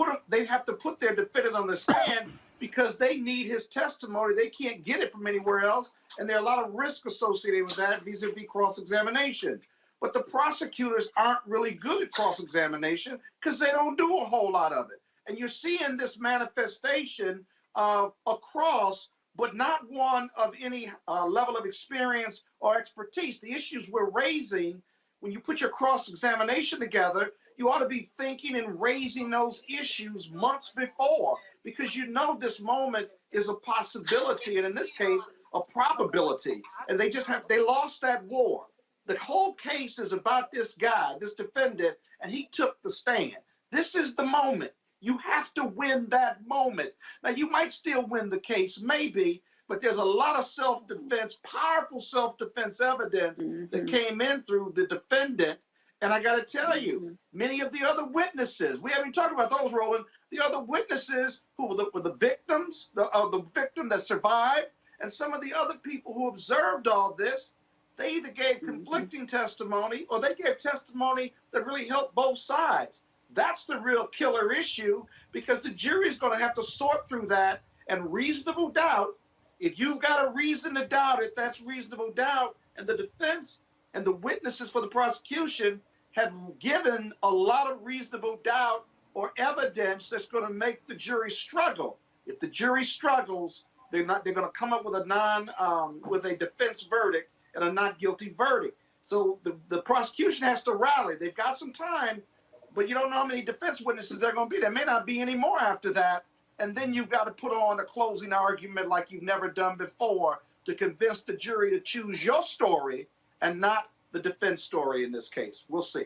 Speaker 9: have to put their defendant on the stand because they need his testimony. They can't get it from anywhere else, and there are a lot of risk associated with that vis-a-vis cross-examination. But the prosecutors aren't really good at cross-examination because they don't do a whole lot of it. And you're seeing this manifestation across, but not one of any level of experience or expertise. The issues we're raising, when you put your cross-examination together, you ought to be thinking and raising those issues months before, because you know this moment is a possibility, and in this case, a probability. And they lost that war. The whole case is about this guy, this defendant, and he took the stand. This is the moment. You have to win that moment. Now, you might still win the case, maybe, but there's a lot of self-defense, powerful self-defense evidence that came in through the defendant. And I got to tell you, many of the other witnesses, we haven't talked about those, Roland, the other witnesses who were the victims, the victim that survived, and some of the other people who observed all this, they either gave conflicting testimony or they gave testimony that really helped both sides. That's the real killer issue, because the jury is going to have to sort through that, and reasonable doubt, if you've got a reason to doubt it, that's reasonable doubt. And the defense and the witnesses for the prosecution have given a lot of reasonable doubt or evidence that's going to make the jury struggle. If the jury struggles, They're not. They're going to come up with a defense verdict and a not guilty verdict. So the prosecution has to rally. They've got some time, but you don't know how many defense witnesses there are going to be. There may not be any more after that. And then you've got to put on a closing argument like you've never done before to convince the jury to choose your story and not the defense story in this case. We'll see.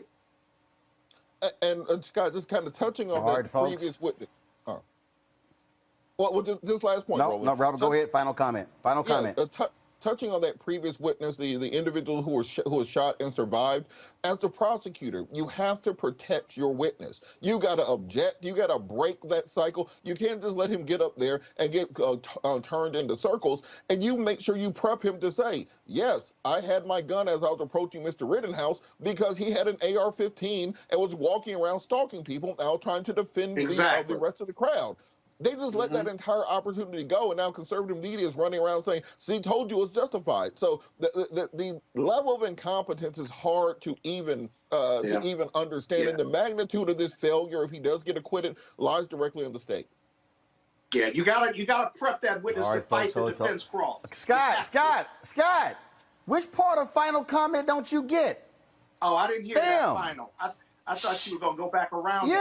Speaker 8: And Scott, just kind of touching on that previous witness. Well, just this last point, Roland.
Speaker 1: No, Robert, go ahead. Final comment. Final comment.
Speaker 8: Touching on that previous witness, the individual who was shot and survived, as the prosecutor, you have to protect your witness. You got to object. You got to break that cycle. You can't just let him get up there and get turned into circles. And you make sure you prep him to say, yes, I had my gun as I was approaching Mr. Rittenhouse because he had an AR-15 and was walking around stalking people out trying to defend the rest of the crowd. They just let that entire opportunity go, and now conservative media is running around saying, see, told you it's justified. So the level of incompetence is hard to even understand, and the magnitude of this failure, if he does get acquitted, lies directly in the state.
Speaker 9: Yeah, you gotta prep that witness to fight the defense cross.
Speaker 1: Scott, which part of final comment don't you get?
Speaker 9: Oh, I didn't hear that final. I thought you were gonna go back around.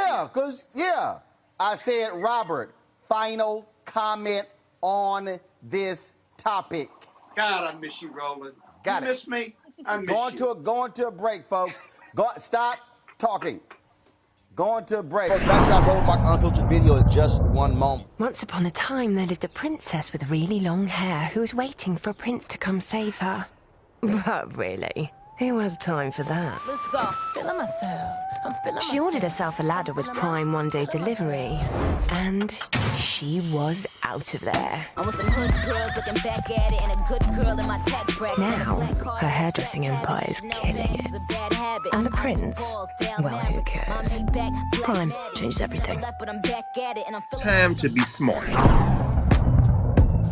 Speaker 1: I said, Robert, final comment on this topic.
Speaker 9: God, I miss you, Roland.
Speaker 1: You
Speaker 9: miss me? I miss you.
Speaker 1: Going to a break, folks. Stop talking. Going to a break. Back to our Roland Martin Unfiltered video in just one moment.
Speaker 11: Once upon a time, there lived a princess with really long hair who was waiting for a prince to come save her. But really, who has time for that?
Speaker 21: Let's go. Feeling myself. I'm feeling
Speaker 11: She ordered herself a ladder with Prime one-day delivery, and she was out of there.
Speaker 21: I want some hood girls looking back at it and a good girl in my tax bracket.
Speaker 11: Now, her hairdressing empire is killing it. And the prince, well, who cares? Prime changes everything.
Speaker 2: Time to be smart.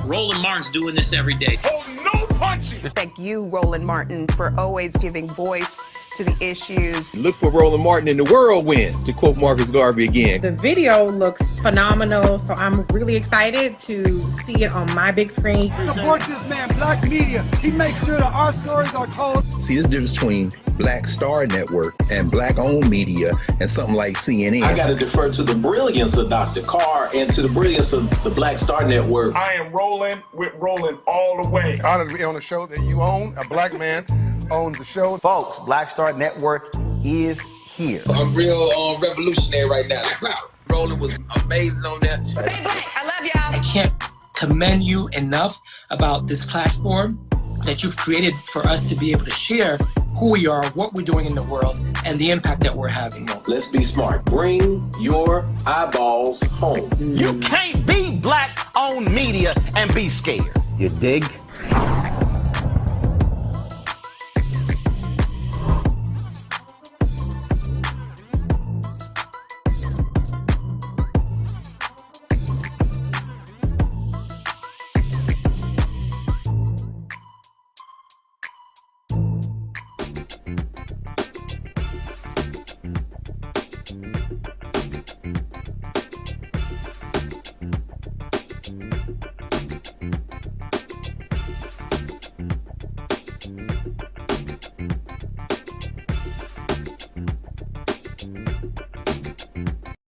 Speaker 22: Roland Martin's doing this every day.
Speaker 2: Oh, no punches!
Speaker 14: Thank you, Roland Martin, for always giving voice to the issues.
Speaker 12: Look for Roland Martin in the whirlwind, to quote Marcus Garvey again.
Speaker 15: The video looks phenomenal, so I'm really excited to see it on my big screen.
Speaker 16: Support this man, Black media. He makes sure that our stories are told.
Speaker 12: See, this difference between Black Star Network and Black-owned media and something like CNN.
Speaker 17: I got to defer to the brilliance of Dr. Carr and to the brilliance of the Black Star Network.
Speaker 7: I am Roland with Roland all the way. Honored to be on a show that you own. A black man owns the show.
Speaker 1: Folks, Black Star Network is here.
Speaker 18: I'm real revolutionary right now. Like, wow, Roland was amazing on that.
Speaker 11: Hey, Black, I love y'all.
Speaker 19: I can't commend you enough about this platform that you've created for us to be able to share who we are, what we're doing in the world, and the impact that we're having.
Speaker 17: Let's be smart. Bring your eyeballs home.
Speaker 1: You can't be Black-owned media and be scared. You dig?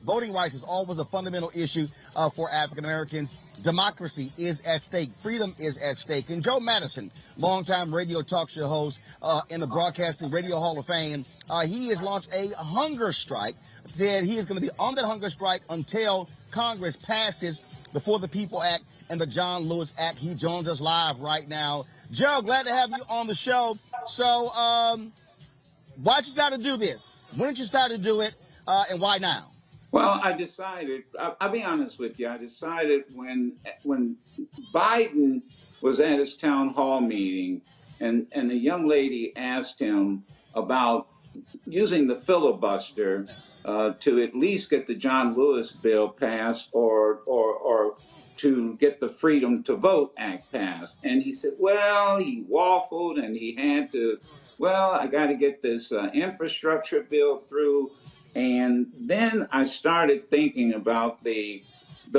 Speaker 1: Voting rights is always a fundamental issue for African Americans. Democracy is at stake. Freedom is at stake. And Joe Madison, longtime radio talk show host in the Broadcasting Radio Hall of Fame, he has launched a hunger strike. Said he is going to be on that hunger strike until Congress passes the For the People Act and the John Lewis Act. He joins us live right now. Joe, glad to have you on the show. So, why'd you decide to do this? When did you decide to do it, and why now?
Speaker 23: Well, I decided, I'll be honest with you, I decided when Biden was at his town hall meeting and a young lady asked him about using the filibuster to at least get the John Lewis bill passed or to get the Freedom to Vote Act passed. And he said, well, he waffled and he had to, well, I got to get this infrastructure bill through. And then I started thinking about the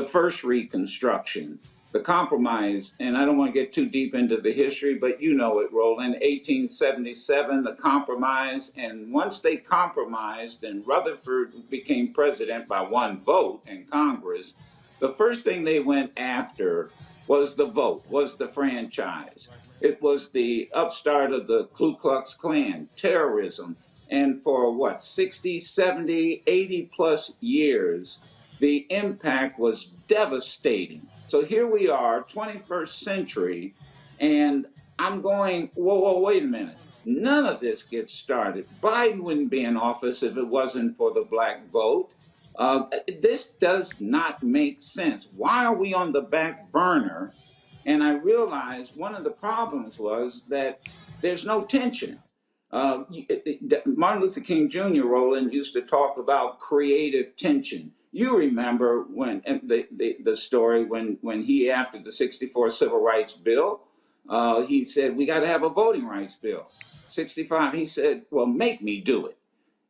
Speaker 23: first Reconstruction the compromise, and I don't want to get too deep into the history, but you know it, Roland, 1877, the compromise, and once they compromised and Rutherford became president by one vote in Congress, the first thing they went after was the vote, was the franchise. It was the upstart of the Ku Klux Klan, terrorism, and for what, 60, 70, 80 plus years, the impact was devastating. So here we are, 21st century, and I'm going, whoa, wait a minute. None of this gets started. Biden wouldn't be in office if it wasn't for the black vote. This does not make sense. Why are we on the back burner? And I realized one of the problems was that there's no tension. Martin Luther King Jr., Roland, used to talk about creative tension. You remember when the story when he, after the 64 Civil Rights Bill, he said, we got to have a voting rights bill. 65, he said, well, make me do it.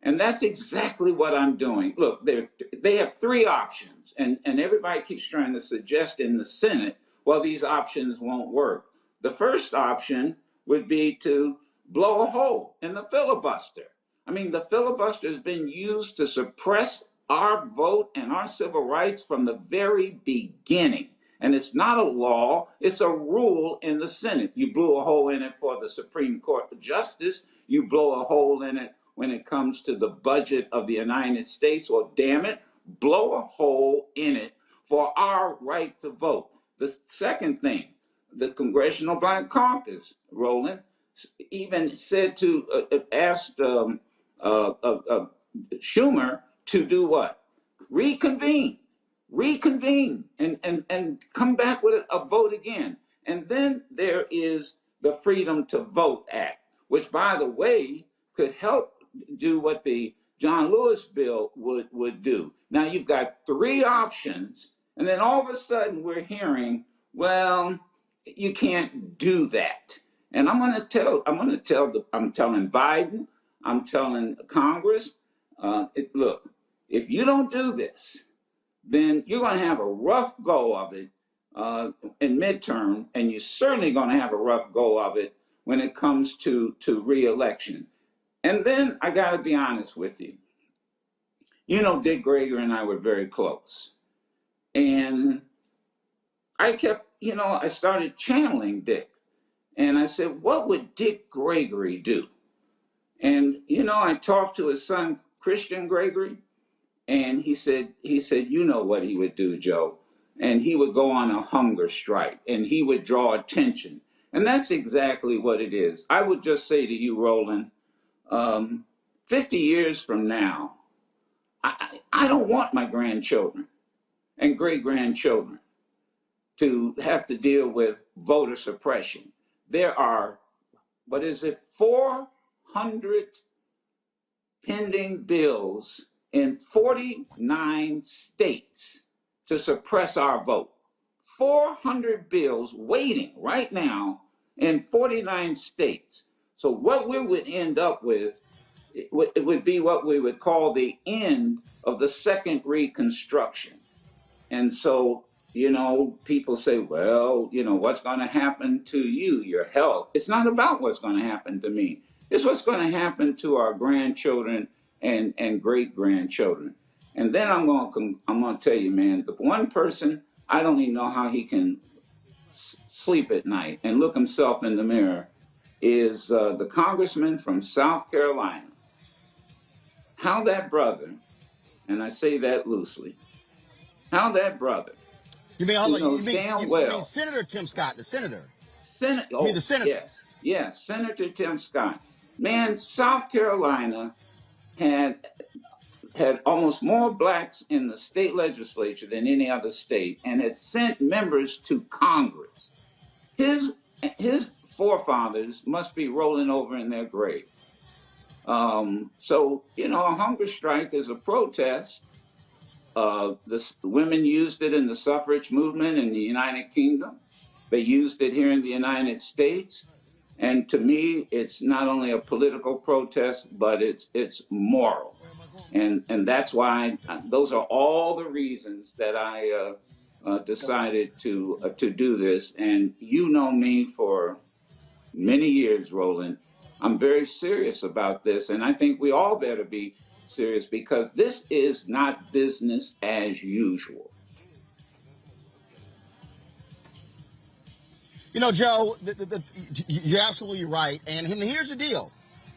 Speaker 23: And that's exactly what I'm doing. Look, they have three options, and everybody keeps trying to suggest in the Senate, well, these options won't work. The first option would be to blow a hole in the filibuster. I mean, the filibuster has been used to suppress our vote and our civil rights from the very beginning. And it's not a law, it's a rule in the Senate. You blew a hole in it for the Supreme Court Justice, you blow a hole in it when it comes to the budget of the United States. Well, damn it, blow a hole in it for our right to vote. The second thing, the Congressional Black Caucus, Roland, even said to ask Schumer to do what? Reconvene and come back with a vote again. And then there is the Freedom to Vote Act, which, by the way, could help do what the John Lewis bill would do. Now you've got three options, and then all of a sudden we're hearing, well, you can't do that. And I'm telling Biden, I'm telling Congress, look, if you don't do this, then you're going to have a rough go of it in midterm, and you're certainly going to have a rough go of it when it comes to re-election. And then I got to be honest with you. You know, Dick Gregory and I were very close. And I kept, I started channeling Dick. And I said, what would Dick Gregory do? And, I talked to his son, Christian Gregory, and he said, you know what he would do, Joe. And he would go on a hunger strike, and he would draw attention. And that's exactly what it is. I would just say to you, Roland, 50 years from now, I don't want my grandchildren and great-grandchildren to have to deal with voter suppression. There are, 400 pending bills in 49 states to suppress our vote. 400 bills waiting right now in 49 states. So what we would end up with, it would be what we would call the end of the second Reconstruction. And so, people say, well, what's going to happen to you, your health? It's not about what's going to happen to me. It's what's going to happen to our grandchildren and great-grandchildren. And then I'm going to tell you, man, the one person, I don't even know how he can sleep at night and look himself in the mirror, is the congressman from South Carolina. How that brother, and I say that loosely, how that brother,
Speaker 1: you mean
Speaker 23: Senator
Speaker 1: Tim Scott, the senator?
Speaker 23: The senator. Yes, Senator Tim Scott. Man, South Carolina had almost more blacks in the state legislature than any other state, and had sent members to Congress. His forefathers must be rolling over in their grave. So, a hunger strike is a protest. The women used it in the suffrage movement in the United Kingdom. They used it here in the United States. And to me, it's not only a political protest, but it's moral. And that's why those are all the reasons that I decided to do this. And you know me for many years, Roland. I'm very serious about this, and I think we all better be serious because this is not business as usual.
Speaker 1: You know, Joe, you're absolutely right. And here's the deal.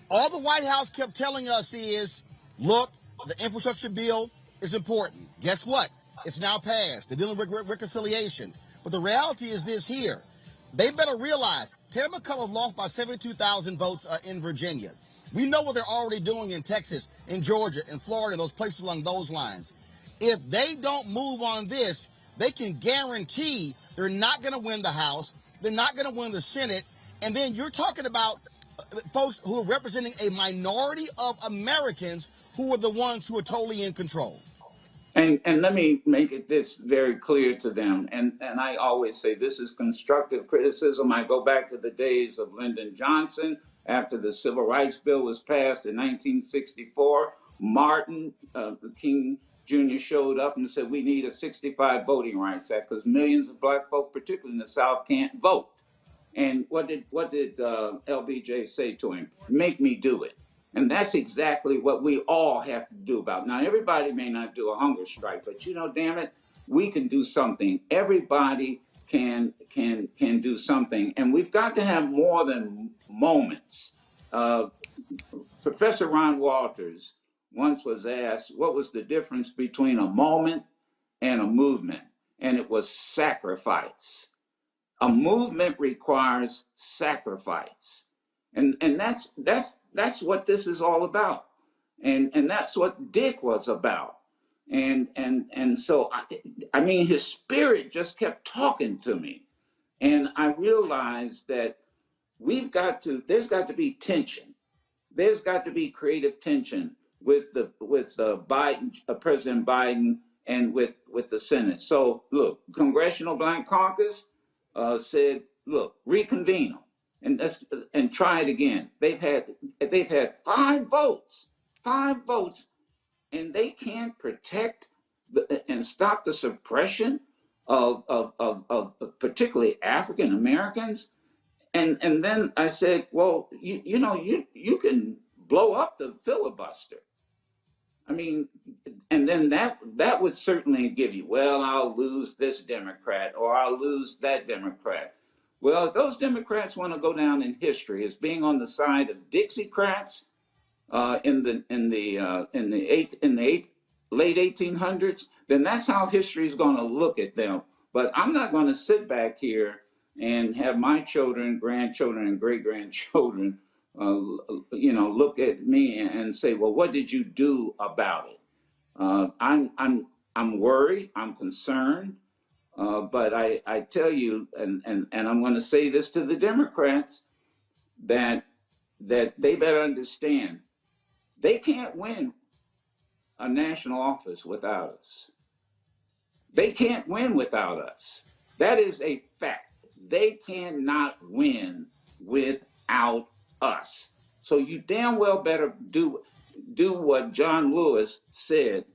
Speaker 1: All the White House kept telling us is, look, the infrastructure bill is important. Guess what? It's now passed. They're dealing with reconciliation. But the reality is this here. They better realize Terry McAuliffe lost by 72,000 votes in Virginia. We know what they're already doing in Texas, in Georgia, in Florida, and those places along those lines. If they don't move on this, they can guarantee they're not going to win the House. They're not going to win the Senate. And then you're talking about folks who are representing a minority of Americans who are the ones who are totally in control.
Speaker 23: And let me make this very clear to them. And I always say this is constructive criticism. I go back to the days of Lyndon Johnson after the Civil Rights Bill was passed in 1964. Martin King Jr. showed up and said, we need a 65 Voting Rights Act because millions of black folk, particularly in the South, can't vote. And what did LBJ say to him? Make me do it. And that's exactly what we all have to do about. Now, everybody may not do a hunger strike, but you know, damn it, we can do something. Everybody can do something. And we've got to have more than moments. Professor Ron Walters once was asked, what was the difference between a moment and a movement? And it was sacrifice. A movement requires sacrifice. And that's what this is all about. And that's what Dick was about. And so, I mean, his spirit just kept talking to me. And I realized that there's got to be tension. There's got to be creative tension with Biden, President Biden, and with the Senate. So look, Congressional Black Caucus said, look, reconvene them and try it again. They've had 5 votes, and they can't protect and stop the suppression of particularly African Americans. And then I said, well, you can blow up the filibuster. I mean, and then that would certainly give you, well, I'll lose this Democrat or I'll lose that Democrat. Well, if those Democrats want to go down in history as being on the side of Dixiecrats in the late 1800s, then that's how history is going to look at them. But I'm not going to sit back here and have my children, grandchildren, and great-grandchildren, look at me and say, well, what did you do about it? I'm worried, I'm concerned, but I tell you, and I'm going to say this to the Democrats, that they better understand, they can't win a national office without us. They can't win without us. That is a fact. They cannot win without us. So you damn well better do what John Lewis said.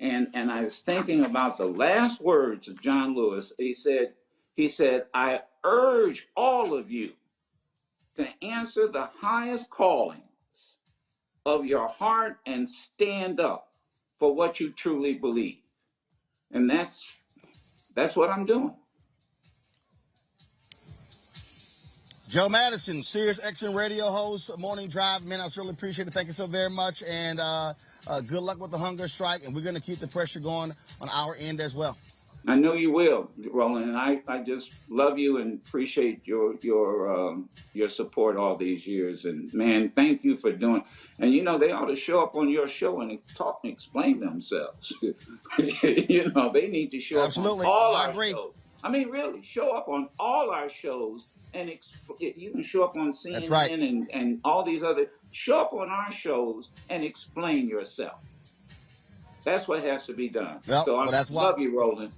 Speaker 23: And I was thinking about the last words of John Lewis. He said, I urge all of you to answer the highest callings of your heart and stand up for what you truly believe. And that's what I'm doing.
Speaker 1: Joe Madison, Sirius XM radio host, Morning Drive. Man, I certainly appreciate it. Thank you so very much. And good luck with the hunger strike. And we're going to keep the pressure going on our end as well.
Speaker 23: I know you will, Roland. And I just love you and appreciate your support all these years. And, man, thank you for doing. And, they ought to show up on your show and talk and explain themselves. They need to show up on all our shows. I mean, really, show up on all our shows. And you can show up on CNN. That's right. and all these other. Show up on our shows and explain yourself. That's what has to be done. Yep, so I love you, Roland.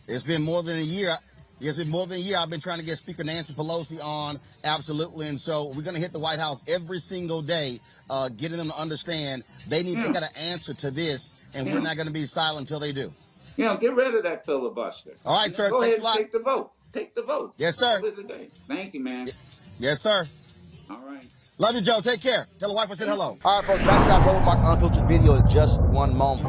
Speaker 1: It's been more than a year. I've been trying to get Speaker Nancy Pelosi on, absolutely. And so we're going to hit the White House every single day, getting them to understand they got to answer to this, and we're not going to be silent until they do.
Speaker 23: You know, get rid of that filibuster.
Speaker 1: All right, sir.
Speaker 23: Go
Speaker 1: Thanks
Speaker 23: ahead
Speaker 1: a
Speaker 23: and
Speaker 1: lot.
Speaker 23: take the vote. Take the vote.
Speaker 1: Yes, sir.
Speaker 23: Call it a day. Thank you, man.
Speaker 1: Yes, sir.
Speaker 23: All right.
Speaker 1: Love you, Joe. Take care. Tell the wife I said hello. All right, folks. Back to that Roland Martin Unfiltered video in just one moment.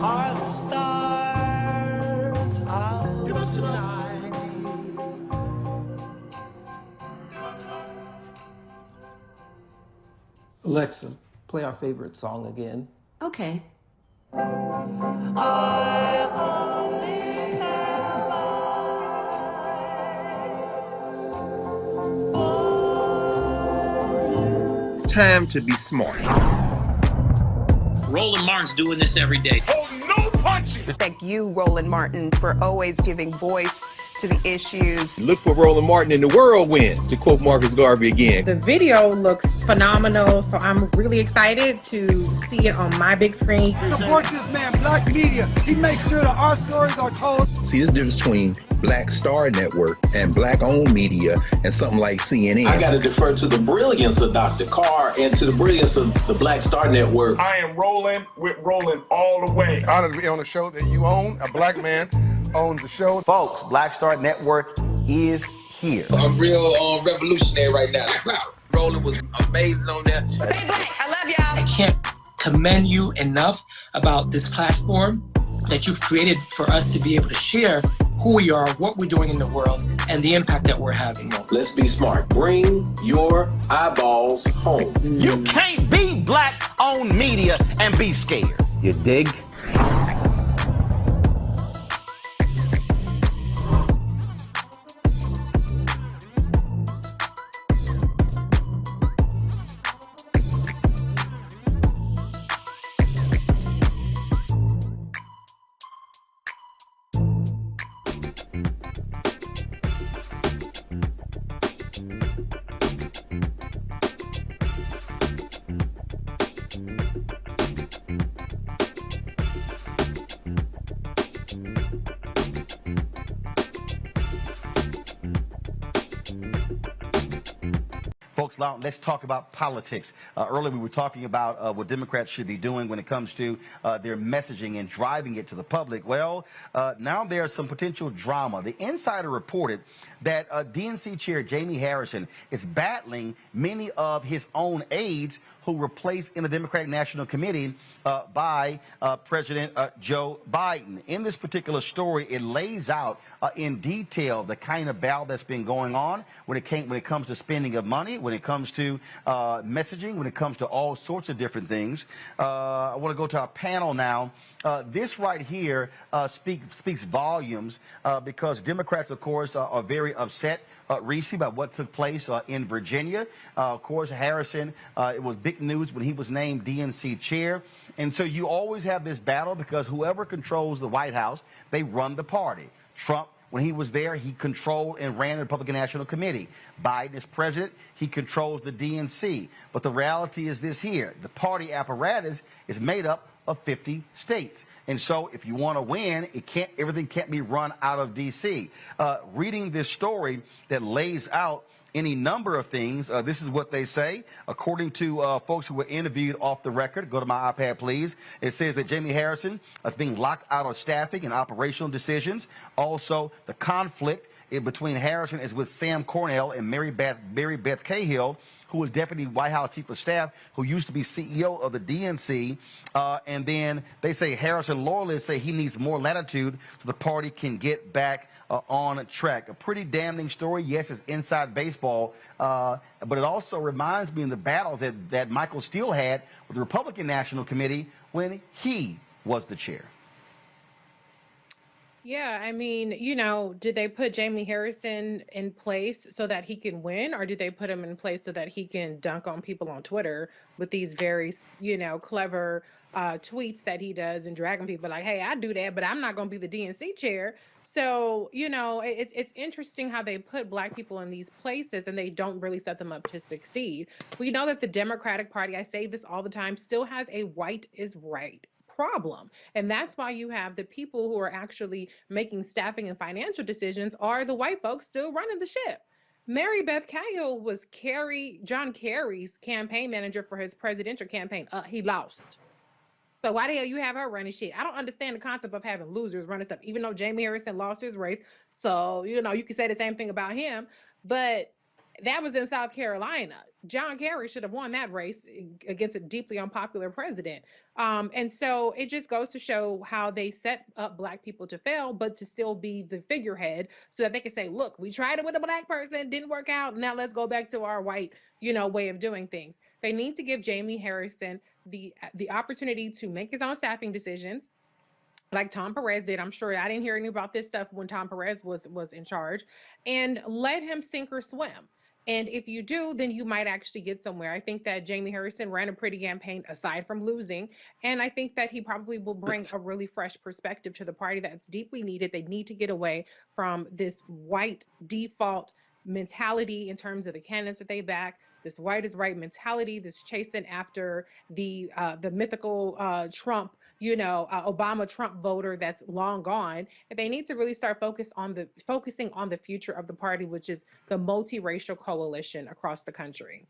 Speaker 2: Are the stars out tonight?
Speaker 6: Alexa, play our favorite song again.
Speaker 11: Okay.
Speaker 2: It's time to be smart.
Speaker 13: Roland Martin's doing this every day.
Speaker 2: Oh, no punches!
Speaker 14: Thank you, Roland Martin, for always giving voice to the issues.
Speaker 12: Look for Roland Martin in the whirlwind, to quote Marcus Garvey again.
Speaker 15: The video looks phenomenal, so I'm really excited to see it on my big screen.
Speaker 16: Support this man, Black Media. He makes sure that our stories are told.
Speaker 12: See, there's a difference between Black Star Network and Black-owned media and something like CNN.
Speaker 17: I got to defer to the brilliance of Dr. Carr and to the brilliance of the Black Star Network.
Speaker 7: I am rolling with Roland all the way. Honored to be on a show that you own. A black man owns the show.
Speaker 1: Folks, Black Star Network is here.
Speaker 18: I'm real revolutionary right now. Roland was amazing on there.
Speaker 10: Stay black. I love y'all.
Speaker 19: I can't commend you enough about this platform that you've created for us to be able to share who we are, what we're doing in the world, and the impact that we're having.
Speaker 17: Let's be smart. Bring your eyeballs home.
Speaker 1: You can't be Black-owned media and be scared. You dig? Folks, let's talk about politics. Earlier we were talking about what Democrats should be doing when it comes to their messaging and driving it to the public. Well, now there's some potential drama. The Insider reported that DNC Chair Jamie Harrison is battling many of his own aides who were placed in the Democratic National Committee by President Joe Biden. In this particular story, it lays out in detail the kind of battle that's been going on when it comes to spending of money, when it comes to messaging, when it comes to all sorts of different things. I want to go to our panel now. This right here speaks volumes because Democrats, of course, are very upset, Reese, about what took place in Virginia. Of course, Harrison, it was big news when he was named DNC chair. And so you always have this battle because whoever controls the White House, they run the party. Trump, when he was there, he controlled and ran the Republican National Committee. Biden is president. He controls the DNC. But the reality is this here. The party apparatus is made up of 50 states. And so if you want to win, everything can't be run out of D.C. Reading this story that lays out any number of things, this is what they say. According to folks who were interviewed off the record, go to my iPad, please. It says that Jamie Harrison is being locked out of staffing and operational decisions. Also, the conflict between Harrison is with Sam Cornell and Mary Beth Cahill, who was Deputy White House Chief of Staff, who used to be CEO of the DNC. And then they say Harrison loyalists say he needs more latitude so the party can get back on track. A pretty damning story. Yes, it's inside baseball, but it also reminds me of the battles that Michael Steele had with the Republican National Committee when he was the chair.
Speaker 15: Yeah, I mean, did they put Jamie Harrison in place so that he can win, or did they put him in place so that he can dunk on people on Twitter with these very, clever tweets that he does and dragging people like, hey, I do that, but I'm not going to be the DNC chair. So, it's interesting how they put Black people in these places and they don't really set them up to succeed. We know that the Democratic Party, I say this all the time, still has a white is right problem. And that's why you have the people who are actually making staffing and financial decisions are the white folks still running the ship. Mary Beth Cahill was John Kerry's campaign manager for his presidential campaign. He lost. So why the hell you have her running shit? I don't understand the concept of having losers running stuff, even though Jamie Harrison lost his race. So, you can say the same thing about him. But that was in South Carolina. John Kerry should have won that race against a deeply unpopular president. And so it just goes to show how they set up Black people to fail, but to still be the figurehead so that they can say, look, we tried it with a Black person, didn't work out. Now let's go back to our white, way of doing things. They need to give Jamie Harrison the opportunity to make his own staffing decisions, like Tom Perez did. I'm sure I didn't hear any about this stuff when Tom Perez was in charge, and let him sink or swim. And if you do, then you might actually get somewhere. I think that Jamie Harrison ran a pretty campaign aside from losing. And I think that he probably will bring a really fresh perspective to the party that's deeply needed. They need to get away from this white default mentality in terms of the candidates that they back, this white is right mentality, this chasing after the mythical Trump, Obama Trump voter that's long gone. And they need to really start focusing on the future of the party, which is the multiracial coalition across the country.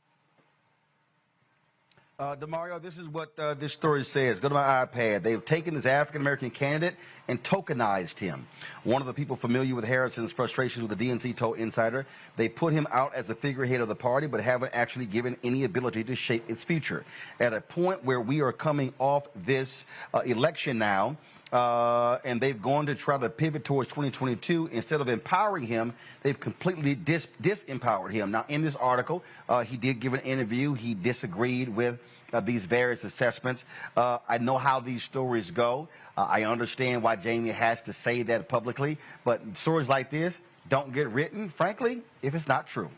Speaker 1: DeMario, this is what this story says. Go to my iPad. They've taken this African-American candidate and tokenized him. One of the people familiar with Harrison's frustrations with the DNC told Insider, they put him out as the figurehead of the party, but haven't actually given any ability to shape its future. At a point where we are coming off this election now, and they've gone to try to pivot towards 2022. Instead of empowering him, they've completely disempowered him. Now, in this article, he did give an interview. He disagreed with these various assessments. I know how these stories go. I understand why Jamie has to say that publicly, but stories like this don't get written, frankly, if it's not true.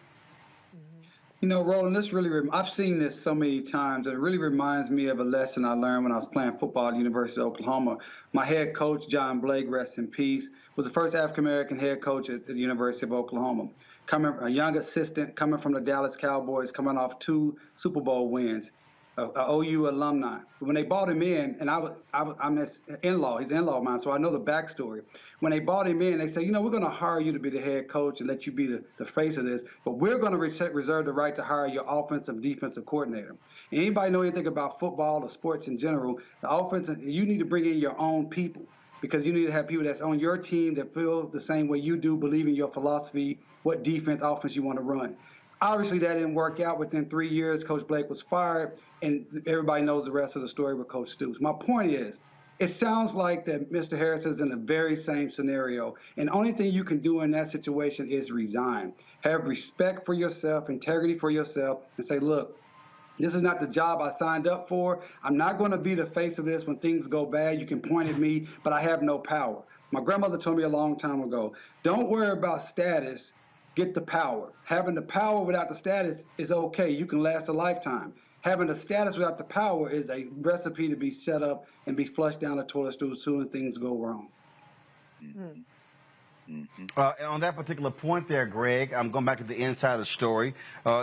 Speaker 3: Roland, this really, I've seen this so many times. It really reminds me of a lesson I learned when I was playing football at the University of Oklahoma. My head coach, John Blake, rest in peace, was the first African-American head coach at the University of Oklahoma. A young assistant coming from the Dallas Cowboys, coming off 2 Super Bowl wins. OU alumni. When they brought him in, and I'm his in-law, he's an in-law of mine, so I know the backstory. When they brought him in, they said, we're going to hire you to be the head coach and let you be the face of this, but we're going to reserve the right to hire your offensive, defensive coordinator. And anybody know anything about football or sports in general, the offense, you need to bring in your own people, because you need to have people that's on your team that feel the same way you do, believe in your philosophy, what defense, offense you want to run. Obviously, that didn't work out. Within 3 years, Coach Blake was fired, and everybody knows the rest of the story with Coach Stoops. My point is, it sounds like that Mr. Harris is in the very same scenario, and the only thing you can do in that situation is resign. Have respect for yourself, integrity for yourself, and say, look, this is not the job I signed up for. I'm not going to be the face of this when things go bad. You can point at me, but I have no power. My grandmother told me a long time ago, don't worry about status. Get the power. Having the power without the status is okay. You can last a lifetime. Having the status without the power is a recipe to be set up and be flushed down the toilet stool as soon as things go wrong.
Speaker 1: And on that particular point there, Greg, I'm going back to the insider story.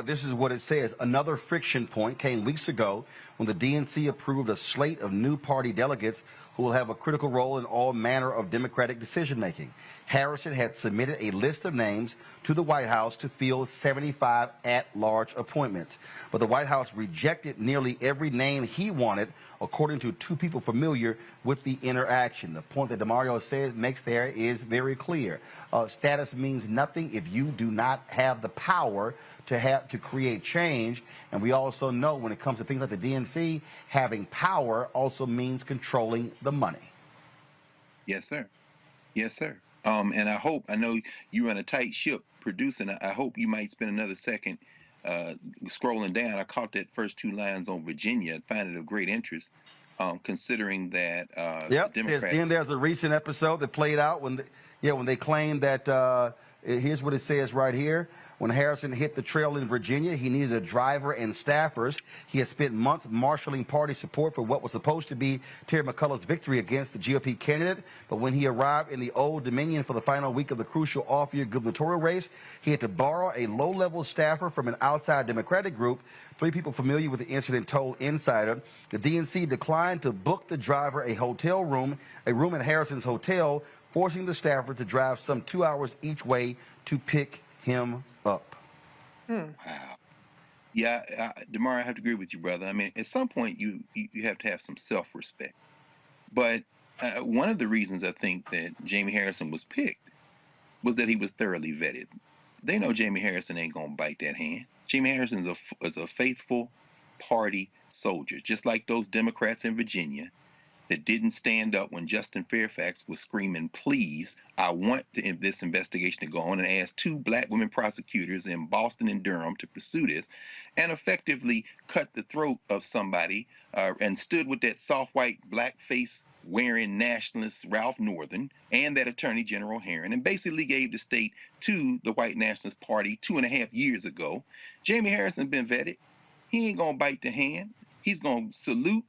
Speaker 1: This is what it says. Another friction point came weeks ago when the DNC approved a slate of new party delegates who will have a critical role in all manner of Democratic decision-making. Harrison had submitted a list of names to the White House to fill 75 at-large appointments. But the White House rejected nearly every name he wanted, according to 2 people familiar with the interaction. The point that DeMario makes there is very clear. Status means nothing if you do not have the power to create change. And we also know when it comes to things like the DNC, having power also means controlling the money.
Speaker 12: Yes, sir. Yes, sir. And I know you run a tight ship producing. I hope you might spend another second scrolling down. I caught that first 2 lines on Virginia and find it of great interest, considering that
Speaker 1: the
Speaker 12: Democrats.
Speaker 1: Then there's a recent episode that played out when they claimed that, here's what it says right here. When Harrison hit the trail in Virginia, he needed a driver and staffers. He had spent months marshaling party support for what was supposed to be Terry McCullough's victory against the GOP candidate. But when he arrived in the Old Dominion for the final week of the crucial off-year gubernatorial race, he had to borrow a low-level staffer from an outside Democratic group. 3 people familiar with the incident told Insider the DNC declined to book the driver a room at Harrison's hotel, forcing the staffer to drive some 2 hours each way to pick him up.
Speaker 12: Wow. Yeah, Damar, I have to agree with you, brother. I mean, at some point, you have to have some self-respect. But one of the reasons I think that Jamie Harrison was picked was that he was thoroughly vetted. They know Jamie Harrison ain't gonna bite that hand. Jamie Harrison is a faithful party soldier, just like those Democrats in Virginia that didn't stand up when Justin Fairfax was screaming, please, I want this investigation to go on, and asked 2 black women prosecutors in Boston and Durham to pursue this, and effectively cut the throat of somebody and stood with that soft white blackface wearing nationalist Ralph Northern and that Attorney General Herron, and basically gave the state to the white nationalist party 2.5 years ago. Jamie Harrison been vetted. He ain't gonna bite the hand. He's gonna salute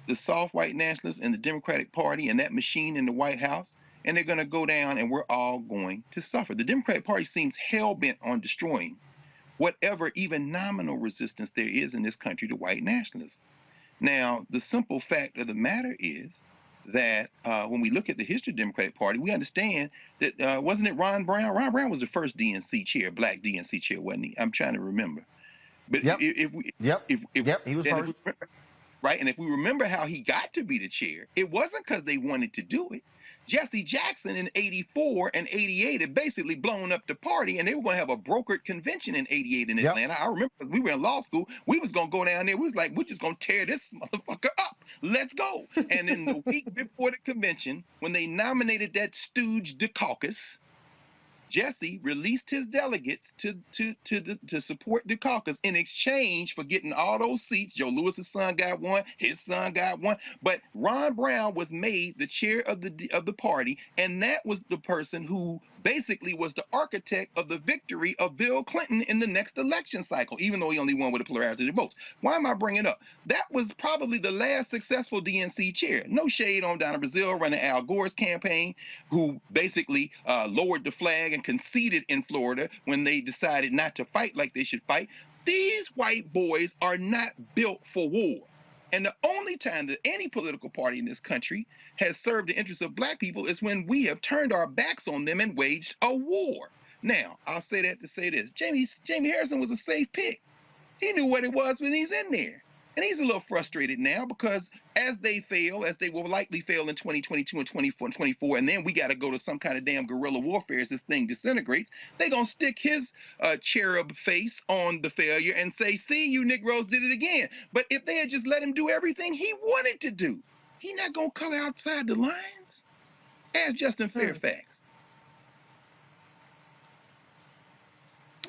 Speaker 12: the soft white nationalists in the Democratic Party and that machine in the White House, and they're going to go down, and we're all going to suffer. The Democratic Party seems hell-bent on destroying whatever even nominal resistance there is in this country to white nationalism. Now, the simple fact of the matter is that when we look at the history of the Democratic Party, we understand that, wasn't it Ron Brown? Ron Brown was the first DNC chair, black DNC chair, wasn't he? I'm trying to remember. But
Speaker 1: he was first.
Speaker 12: Right, and if we remember how he got to be the chair, it wasn't because they wanted to do it. Jesse Jackson in 84 and 88 had basically blown up the party, and they were going to have a brokered convention in 88 in Atlanta. I remember because we were in law school. We was going to go down there. We was like, we're just going to tear this motherfucker up. Let's go. And in the week before the convention, when they nominated that stooge Dukakis, Jesse released his delegates to support Dukakis in exchange for getting all those seats. Joe Lewis's son got one, his son got one, but Ron Brown was made the chair of the party, and that was the person who basically was the architect of the victory of Bill Clinton in the next election cycle, even though he only won with a plurality of votes. Why am I bringing it up? That was probably the last successful DNC chair. No shade on Donna Brazile running Al Gore's campaign, who basically lowered the flag and conceded in Florida when they decided not to fight like they should fight. These white boys are not built for war. And the only time that any political party in this country has served the interests of black people is when we have turned our backs on them and waged a war. Now, I'll say that to say this. Jamie Harrison was a safe pick. He knew what it was when he's in there. And he's a little frustrated now because as they fail, as they will likely fail in 2022 and 24, and then we got to go to some kind of damn guerrilla warfare as this thing disintegrates, they're going to stick his cherub face on the failure and say, see, you Negroes did it again. But if they had just let him do everything he wanted to do, he's not going to color outside the lines. Ask Justin Fairfax.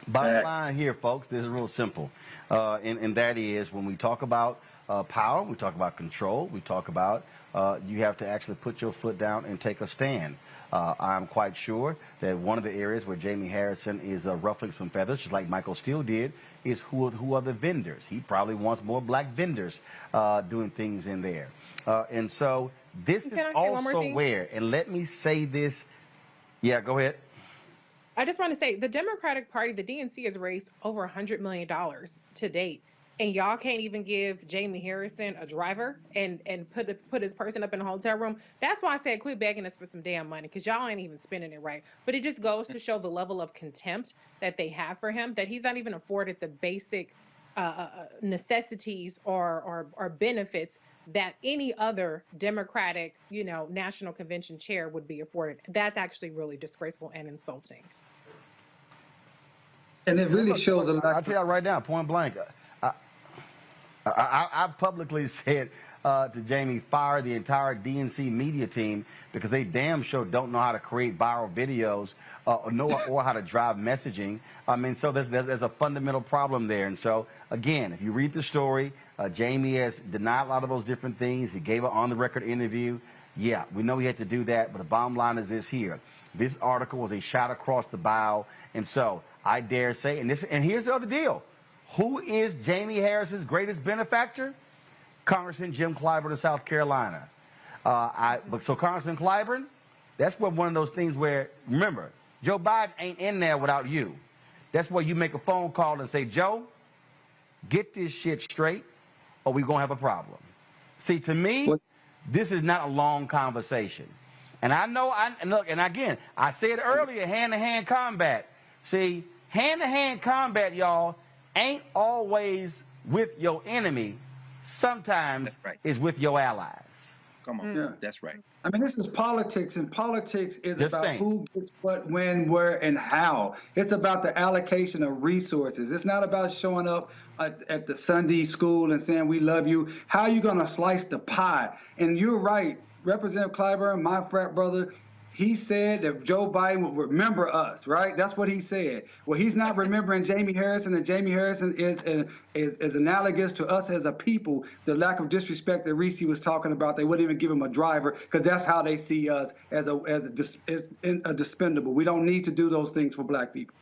Speaker 1: Bottom line here, folks, this is real simple. And that is when we talk about power, we talk about control, we talk about you have to actually put your foot down and take a stand. I'm quite sure that one of the areas where Jamie Harrison is ruffling some feathers, just like Michael Steele did, is who are the vendors. He probably wants more black vendors doing things in there. And so this is also where, and let me say this. Yeah, go ahead.
Speaker 15: I just want to say the Democratic Party, the DNC, has raised over $100 million to date. And y'all can't even give Jamie Harrison a driver and put his person up in a hotel room. That's why I said quit begging us for some damn money, because y'all ain't even spending it right. But it just goes to show the level of contempt that they have for him, that he's not even afforded the basic necessities or benefits that any other Democratic, national convention chair would be afforded. That's actually really disgraceful and insulting.
Speaker 3: And it really shows a lot.
Speaker 1: I'll tell you right now, point blank. I publicly said to Jamie, fire the entire DNC media team because they damn sure don't know how to create viral videos or how to drive messaging. I mean, so there's a fundamental problem there. And so, again, if you read the story, Jamie has denied a lot of those different things. He gave an on-the-record interview. Yeah, we know he had to do that, but the bottom line is this here. This article was a shot across the bow. And so I dare say, and here's the other deal. Who is Jamie Harrison's greatest benefactor? Congressman Jim Clyburn of South Carolina. So Congressman Clyburn, that's one of those things where, remember, Joe Biden ain't in there without you. That's where you make a phone call and say, Joe, get this shit straight or we're going to have a problem. See, to me, this is not a long conversation. And I know, and again, I said earlier, hand-to-hand combat. See, hand-to-hand combat, y'all, ain't always with your enemy. Sometimes is with your allies.
Speaker 12: Come on.
Speaker 3: Yeah.
Speaker 12: That's right.
Speaker 3: I mean, this is politics, and politics is
Speaker 1: Just
Speaker 3: about
Speaker 1: saying.
Speaker 3: who gets what, when, where, and how. It's about the allocation of resources. It's not about showing up at the Sunday school and saying, we love you. How are you going to slice the pie? And you're right. Representative Clyburn, my frat brother, he said that Joe Biden would remember us, right? That's what he said. Well, he's not remembering Jamie Harrison, and Jamie Harrison is analogous to us as a people. The lack of disrespect that Reese was talking about, they wouldn't even give him a driver because that's how they see us as a dispendable. We don't need to do those things for black people.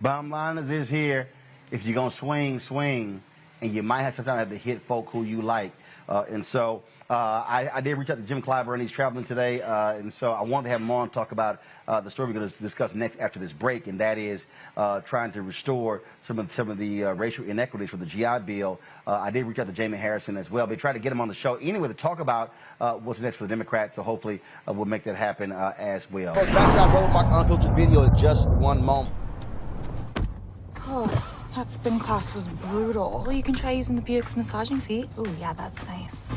Speaker 1: Bottom line is here, if you're going to swing, and you might sometimes have to hit folk who you like. And so I did reach out to Jim Clyburn. He's traveling today. And so I wanted to have him on talk about the story we're going to discuss next after this break, and that is trying to restore some of the racial inequities for the GI Bill. I did reach out to Jamie Harrison as well. They tried to get him on the show anyway to talk about what's next for the Democrats. So hopefully we'll make that happen as well. Back to that Roland Mark unfiltered video in just one moment.
Speaker 4: Oh, that spin class was brutal. Well, you can try using the Buick's massaging seat. Ooh, yeah, that's nice.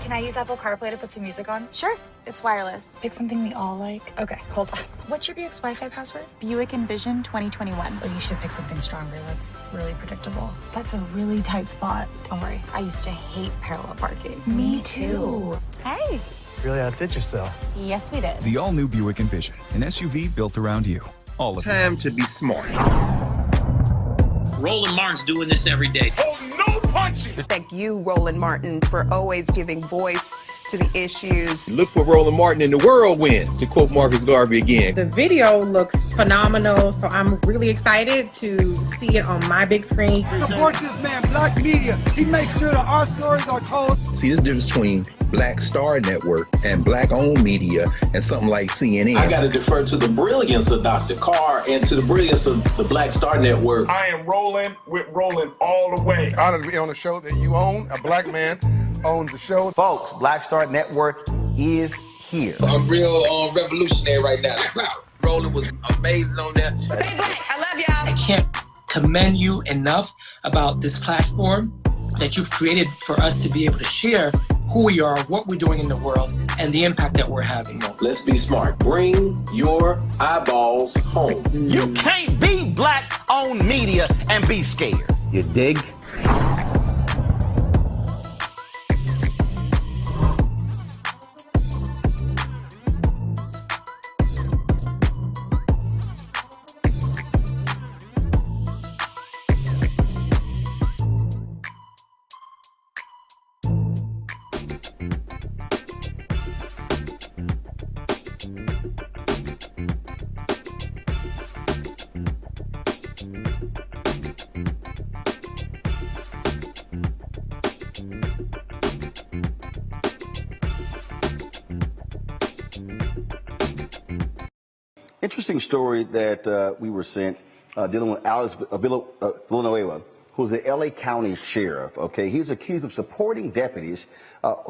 Speaker 20: Can I use Apple CarPlay to put some music on?
Speaker 4: Sure, it's wireless.
Speaker 20: Pick something we all like. Okay, hold on. What's your Buick's Wi-Fi password?
Speaker 4: Buick Envision 2021.
Speaker 20: Oh, you should pick something stronger. That's really predictable.
Speaker 4: That's a really tight spot. Don't worry, I used to hate parallel parking.
Speaker 20: Me too.
Speaker 4: Hey.
Speaker 22: Really outdid yourself.
Speaker 4: Yes, we did.
Speaker 24: The all-new Buick Envision, an SUV built around you. All of
Speaker 2: Time to be smart.
Speaker 13: Roland Martin's doing this every day.
Speaker 2: Oh, no punches!
Speaker 14: Thank you, Roland Martin, for always giving voice to the issues.
Speaker 2: Look for Roland Martin in the whirlwind, to quote Marcus Garvey again.
Speaker 15: The video looks phenomenal, so I'm really excited to see it on my big screen.
Speaker 16: Support this man, Black media. He makes sure that our stories are told.
Speaker 17: See, this difference between Black Star Network and Black-owned media and something like CNN. I got to defer to the brilliance of Dr. Carr and to the brilliance of the Black Star Network.
Speaker 7: I am rolling with Roland all the way. Honored to be on a show that you own. A black man owns the show.
Speaker 1: Folks, Black Star Network is here.
Speaker 18: I'm real revolutionary right now. Like, wow, Roland was amazing on that.
Speaker 10: Stay black. I love y'all.
Speaker 19: I can't commend you enough about this platform that you've created for us to be able to share who we are, what we're doing in the world, and the impact that we're having.
Speaker 17: Let's be smart. Bring your eyeballs home.
Speaker 1: You can't be black-owned media and be scared. You dig? Interesting story that we were sent dealing with Alex Villanueva, who's the LA County Sheriff. Okay, he's accused of supporting deputies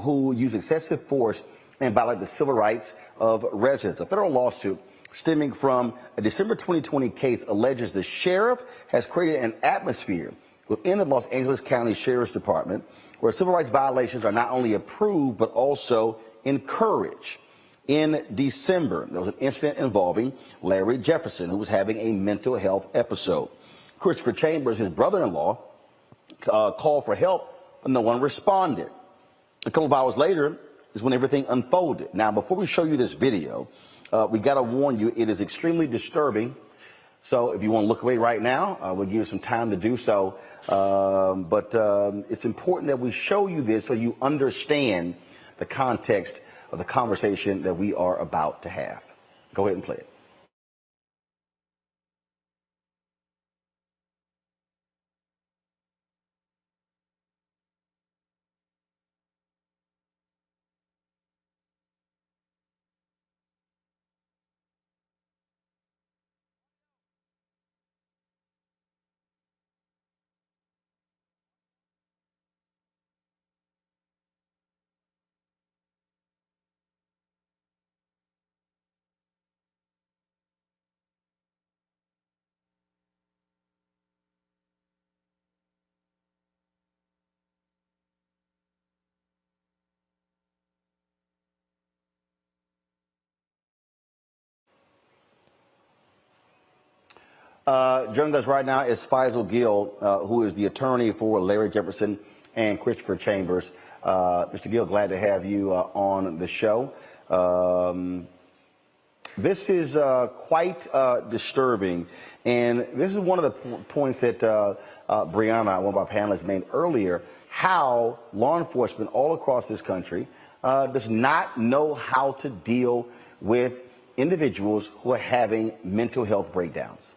Speaker 1: who use excessive force and violate the civil rights of residents. A federal lawsuit stemming from a December 2020 case alleges the sheriff has created an atmosphere within the Los Angeles County Sheriff's Department where civil rights violations are not only approved but also encouraged. In December, there was an incident involving Larry Jefferson, who was having a mental health episode. Christopher Chambers, his brother-in-law, called for help, but no one responded. A couple of hours later is when everything unfolded. Now, before we show you this video, we got to warn you, it is extremely disturbing. So if you want to look away right now, we'll give you some time to do so. But it's important that we show you this so you understand the context of the conversation that we are about to have. Go ahead and play it. Joining us right now is Faisal Gill, who is the attorney for Larry Jefferson and Christopher Chambers. Mr. Gill, glad to have you on the show. This is quite disturbing, and this is one of the points that Brianna, one of our panelists, made earlier, how law enforcement all across this country does not know how to deal with individuals who are having mental health breakdowns.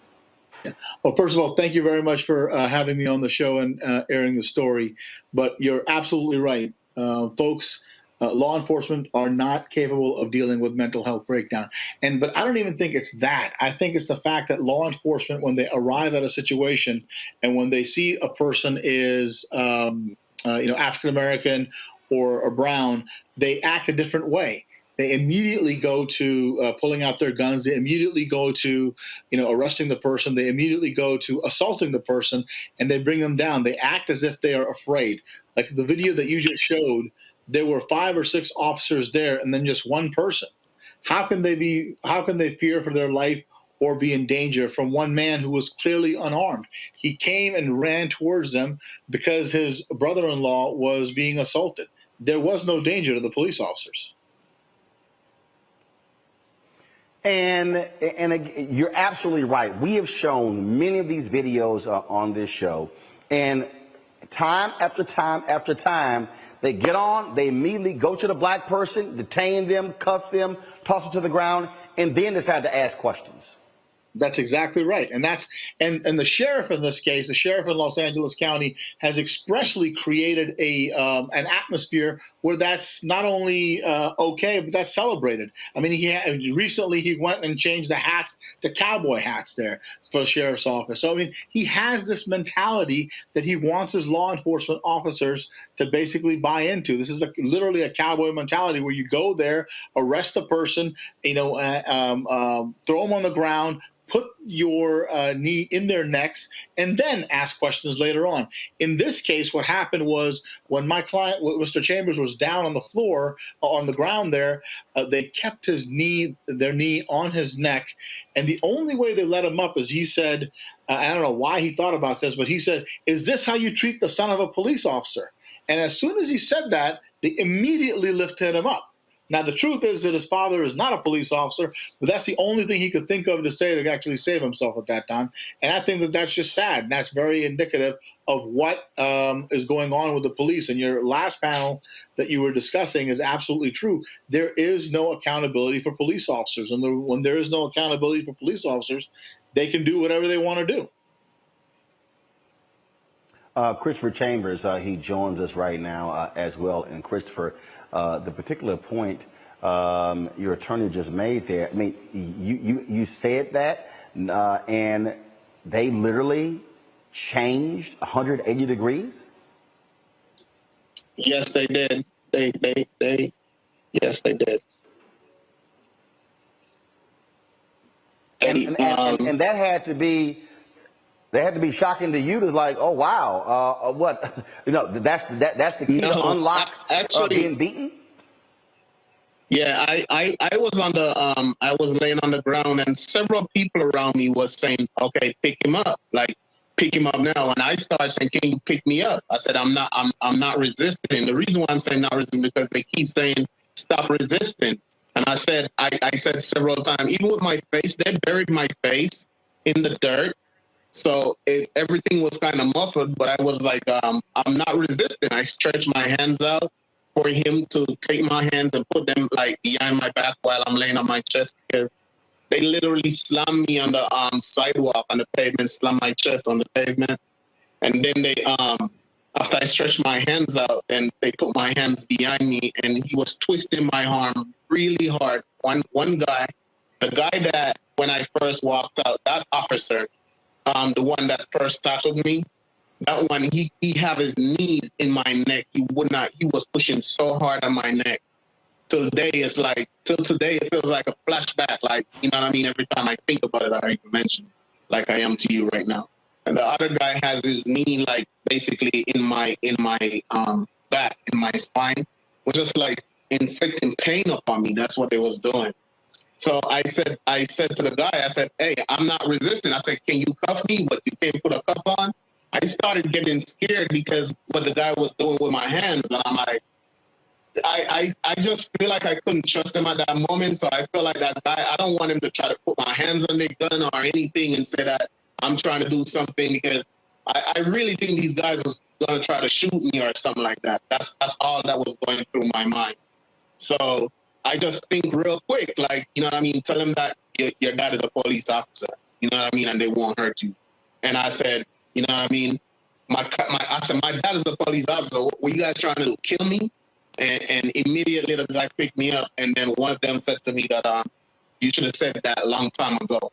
Speaker 5: Well, first of all, thank you very much for having me on the show and airing the story. But you're absolutely right. Folks, law enforcement are not capable of dealing with mental health breakdown. But I don't even think it's that. I think it's the fact that law enforcement, when they arrive at a situation and when they see a person is, African-American or brown, they act a different way. They immediately go to pulling out their guns. They immediately go to, arresting the person. They immediately go to assaulting the person, and they bring them down. They act as if they are afraid. Like the video that you just showed, there were 5 or 6 officers there, and then just one person. How can they fear for their life or be in danger from one man who was clearly unarmed? He came and ran towards them because his brother-in-law was being assaulted. There was no danger to the police officers.
Speaker 1: And you're absolutely right. We have shown many of these videos on this show, and time after time after time, they get on, they immediately go to the black person, detain them, cuff them, toss them to the ground, and then decide to ask questions.
Speaker 5: That's exactly right. And the sheriff in this case, the sheriff in Los Angeles County, has expressly created an atmosphere where that's not only okay, but that's celebrated. I mean, recently he went and changed the hats to cowboy hats there for the sheriff's office. So, I mean, he has this mentality that he wants his law enforcement officers to basically buy into. This is literally a cowboy mentality where you go there, arrest a person, throw them on the ground, put your knee in their necks, and then ask questions later on. In this case, what happened was when my client, Mr. Chambers, was down on the floor, on the ground there, they kept their knee on his neck. And the only way they let him up is he said, I don't know why he thought about this, but he said, "Is this how you treat the son of a police officer?" And as soon as he said that, they immediately lifted him up. Now, the truth is that his father is not a police officer, but that's the only thing he could think of to say to actually save himself at that time. And I think that that's just sad. And that's very indicative of what is going on with the police. And your last panel that you were discussing is absolutely true. There is no accountability for police officers. And when there is no accountability for police officers, they can do whatever they want to do.
Speaker 1: Christopher Chambers, he joins us right now as well. And Christopher, the particular point your attorney just made there, I mean, you said that, and they literally changed 180 degrees?
Speaker 8: Yes, they did. Yes, they did.
Speaker 1: And that had to be shocking to you, to like, oh wow, what, that's the key to unlock being beaten.
Speaker 8: Yeah, I was on the I was laying on the ground, and several people around me was saying, "Okay, pick him up, like pick him up now." And I started saying, "Can you pick me up?" I said, "I'm not resisting." The reason why I'm saying not resisting because they keep saying stop resisting, and I said several times, even with my face, they buried my face in the dirt. So everything was kind of muffled, but I was like, I'm not resisting. I stretched my hands out for him to take my hands and put them like behind my back while I'm laying on my chest, because they literally slammed me on the sidewalk, on the pavement, slammed my chest on the pavement. And then they, after I stretched my hands out, and they put my hands behind me, and he was twisting my arm really hard. One guy, the guy that when I first walked out, that officer, the one that first tackled me, that one, he had his knees in my neck. He was pushing so hard on my neck. Till today, it feels like a flashback. Like, you know what I mean? Every time I think about it, I even mention, like I am to you right now. And the other guy has his knee, like, basically in my back, in my spine, was just like inflicting pain upon me. That's what they was doing. So I said to the guy, I said, hey, I'm not resisting. I said, can you cuff me? But you can't put a cuff on. I started getting scared because what the guy was doing with my hands. And I'm like, I just feel like I couldn't trust him at that moment. So I feel like that guy, I don't want him to try to put my hands on the gun or anything and say that I'm trying to do something, because I really think these guys was going to try to shoot me or something like that. That's all that was going through my mind. So I just think real quick, like, you know what I mean? Tell them that your dad is a police officer, you know what I mean? And they won't hurt you. And I said, you know what I mean? I said, my dad is a police officer. Were you guys trying to kill me? And immediately the guy picked me up. And then one of them said to me that you should have said that a long time ago.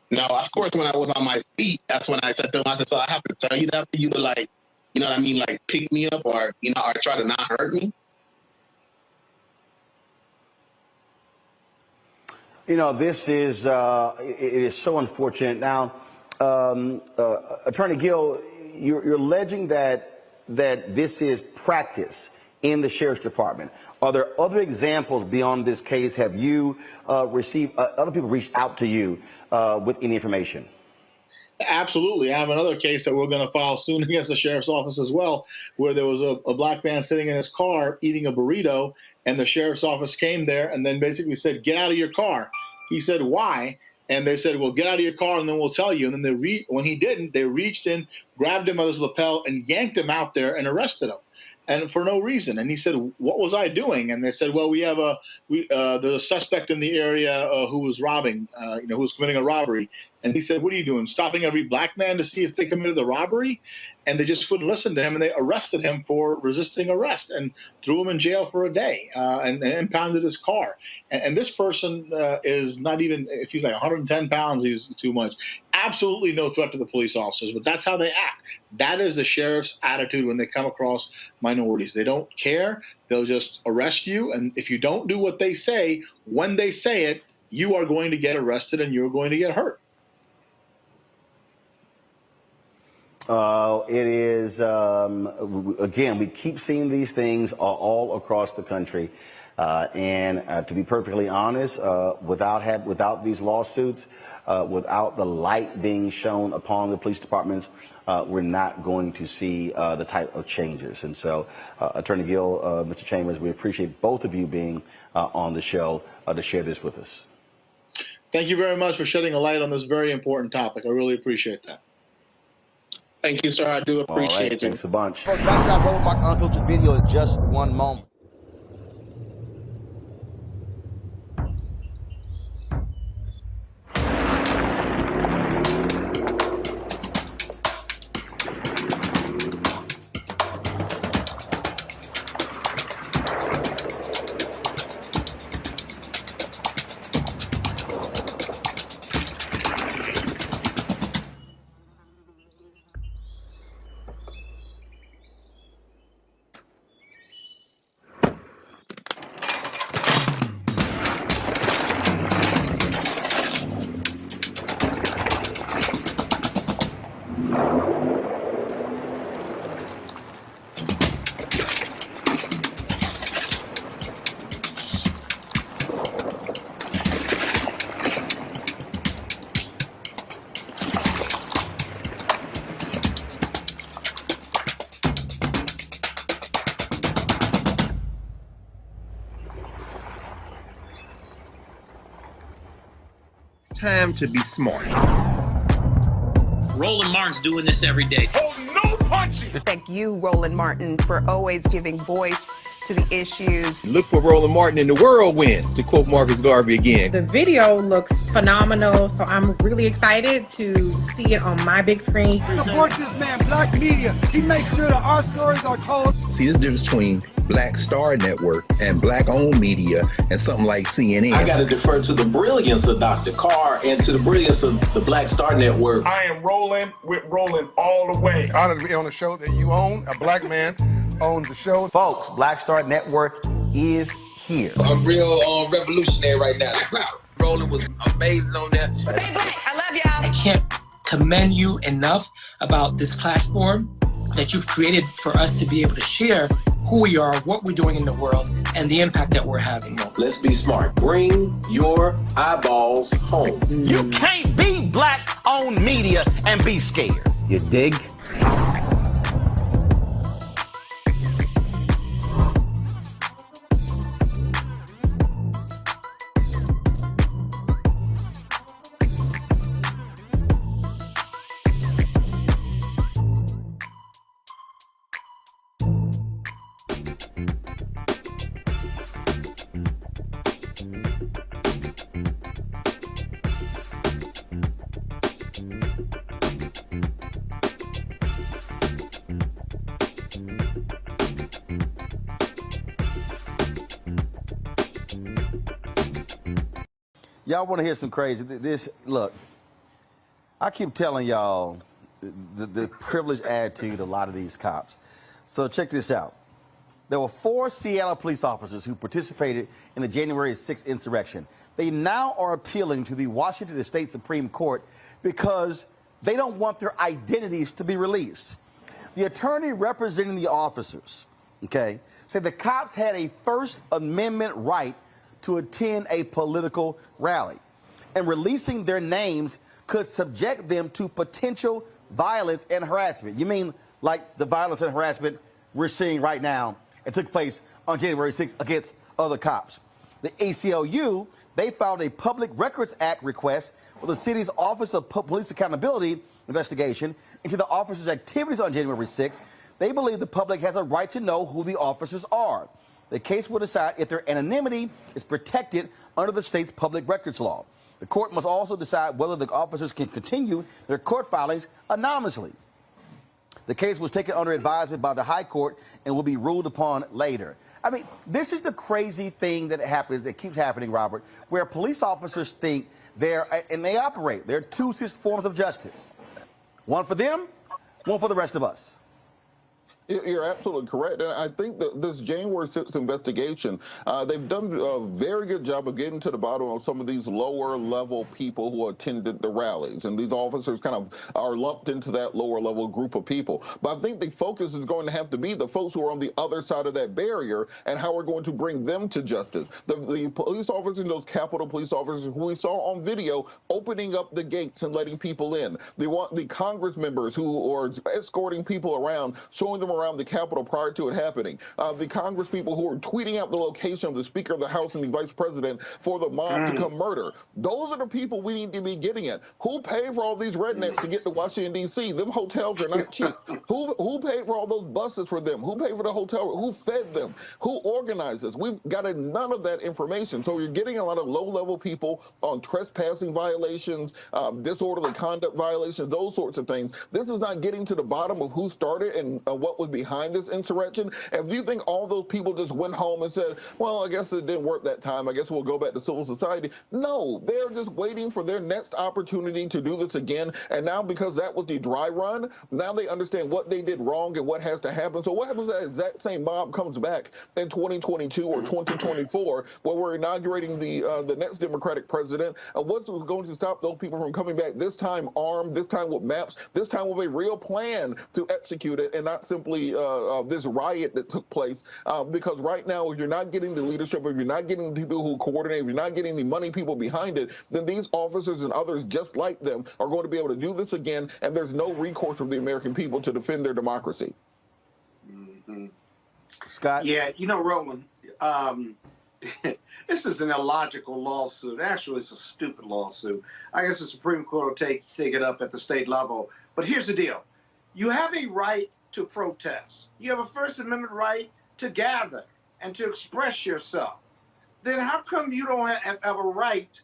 Speaker 8: Now, of course, when I was on my feet, that's when I said to him, I said, so I have to tell you that for you to, like, you know what I mean? Like, pick me up or, you know, or try to not hurt me.
Speaker 1: You know, this is, it is so unfortunate. Now, Attorney Gill, you're alleging that this is practice in the Sheriff's Department. Are there other examples beyond this case? Have you received, other people reached out to you with any information?
Speaker 5: Absolutely. I have another case that we're going to file soon against the sheriff's office as well, where there was a black man sitting in his car eating a burrito, and the sheriff's office came there and then basically said, get out of your car. He said, why? And they said, well, get out of your car and then we'll tell you. And then when he didn't, they reached in, grabbed him by his lapel and yanked him out there and arrested him. And for no reason. And he said, what was I doing? And they said, well, there's a suspect in the area who was robbing, who was committing a robbery. And he said, what are you doing? Stopping every black man to see if they committed the robbery? And they just wouldn't listen to him. And they arrested him for resisting arrest and threw him in jail for a day and impounded his car. And this person is not even, if he's like 110 pounds, he's too much. Absolutely no threat to the police officers, but that's how they act. That is the sheriff's attitude when they come across minorities. They don't care. They'll just arrest you. And if you don't do what they say, when they say it, you are going to get arrested and you're going to get hurt.
Speaker 1: It is, again, we keep seeing these things all across the country. And to be perfectly honest, without these lawsuits, without the light being shown upon the police departments, we're not going to see the type of changes. And so, Attorney Gill, Mr. Chambers, we appreciate both of you being on the show to share this with us.
Speaker 5: Thank you very much for shedding a light on this very important topic. I really appreciate that.
Speaker 8: Thank you, sir. I do appreciate it.
Speaker 1: Thanks a bunch.
Speaker 9: First, back to that Roland Mark Unfiltered video in just one moment.
Speaker 12: Time to be smart.
Speaker 13: Roland Martin's doing this every day.
Speaker 16: Oh, no punches!
Speaker 14: Thank you, Roland Martin, for always giving voice to the issues.
Speaker 2: Look for Roland Martin in the whirlwind, to quote Marcus Garvey again.
Speaker 15: The video looks phenomenal, so I'm really excited to see it on my big screen.
Speaker 16: Support this man, Black Media. He makes sure that our stories are told.
Speaker 17: See, this difference between Black Star Network and Black-owned media and something like CNN.
Speaker 18: I got to defer to the brilliance of Dr. Carr and to the brilliance of the Black Star Network.
Speaker 7: I am Roland with Roland all the way. Honored to be on a show that you own. A black man owns the show.
Speaker 1: Folks, Black Star Network is here.
Speaker 18: I'm real revolutionary right now. Roland was amazing on that.
Speaker 10: Stay black. I love y'all.
Speaker 19: I can't commend you enough about this platform that you've created for us to be able to share who we are, what we're doing in the world, and the impact that we're having.
Speaker 18: Let's be smart. Bring your eyeballs home.
Speaker 1: You can't be black-owned media and be scared. You dig? Y'all want to hear some crazy? Look, I keep telling y'all the privileged attitude of a lot of these cops. So check this out. There were 4 Seattle police officers who participated in the January 6th insurrection. They now are appealing to the Washington State Supreme Court because they don't want their identities to be released. The attorney representing the officers, okay, said the cops had a First Amendment right to attend a political rally, and releasing their names could subject them to potential violence and harassment. You mean like the violence and harassment we're seeing right now? It took place on January 6th against other cops. The ACLU, they filed a Public Records Act request for the city's Office of Police Accountability investigation into the officers' activities on January 6th. They believe the public has a right to know who the officers are. The case will decide if their anonymity is protected under the state's public records law. The court must also decide whether the officers can continue their court filings anonymously. The case was taken under advisement by the High Court and will be ruled upon later. I mean, this is the crazy thing that happens, that keeps happening, Robert, where police officers think and they operate. There are 2 forms of justice. One for them, one for the rest of us.
Speaker 6: You're absolutely correct. And I think that this January 6th investigation, they've done a very good job of getting to the bottom of some of these lower level people who attended the rallies. And these officers kind of are lumped into that lower level group of people. But I think the focus is going to have to be the folks who are on the other side of that barrier and how we're going to bring them to justice. The police officers and those Capitol police officers who we saw on video opening up the gates and letting people in. They want the Congress members who are escorting people around, showing them around the Capitol prior to it happening. The Congress people who are tweeting out the location of the Speaker of the House and the Vice President for the mob to come murder. Those are the people we need to be getting at. Who paid for all these rednecks to get to Washington, D.C.? Them hotels are not cheap. Who paid for all those buses for them? Who paid for the hotel? Who fed them? Who organized this? We've got none of that information. So you're getting a lot of low-level people on trespassing violations, disorderly conduct violations, those sorts of things. This is not getting to the bottom of who started and what was behind this insurrection. If you think all those people just went home and said, well, I guess it didn't work that time, I guess we'll go back to civil society. No, they're just waiting for their next opportunity to do this again. And now, because that was the dry run, now they understand what they did wrong and what has to happen. So what happens if that exact same mob comes back in 2022 or 2024, where we're inaugurating the next Democratic president? What's going to stop those people from coming back, this time armed, this time with maps, this time with a real plan to execute it, and not simply this riot that took place? Because right now, if you're not getting the leadership, if you're not getting the people who coordinate, if you're not getting the money people behind it, then these officers and others just like them are going to be able to do this again, and there's no recourse from the American people to defend their democracy.
Speaker 1: Scott?
Speaker 21: Yeah, you know, Roland, this is an illogical lawsuit. Actually, it's a stupid lawsuit. I guess the Supreme Court will take it up at the state level. But here's the deal. You have a right to protest. You have a First Amendment right to gather and to express yourself. Then how come you don't have a right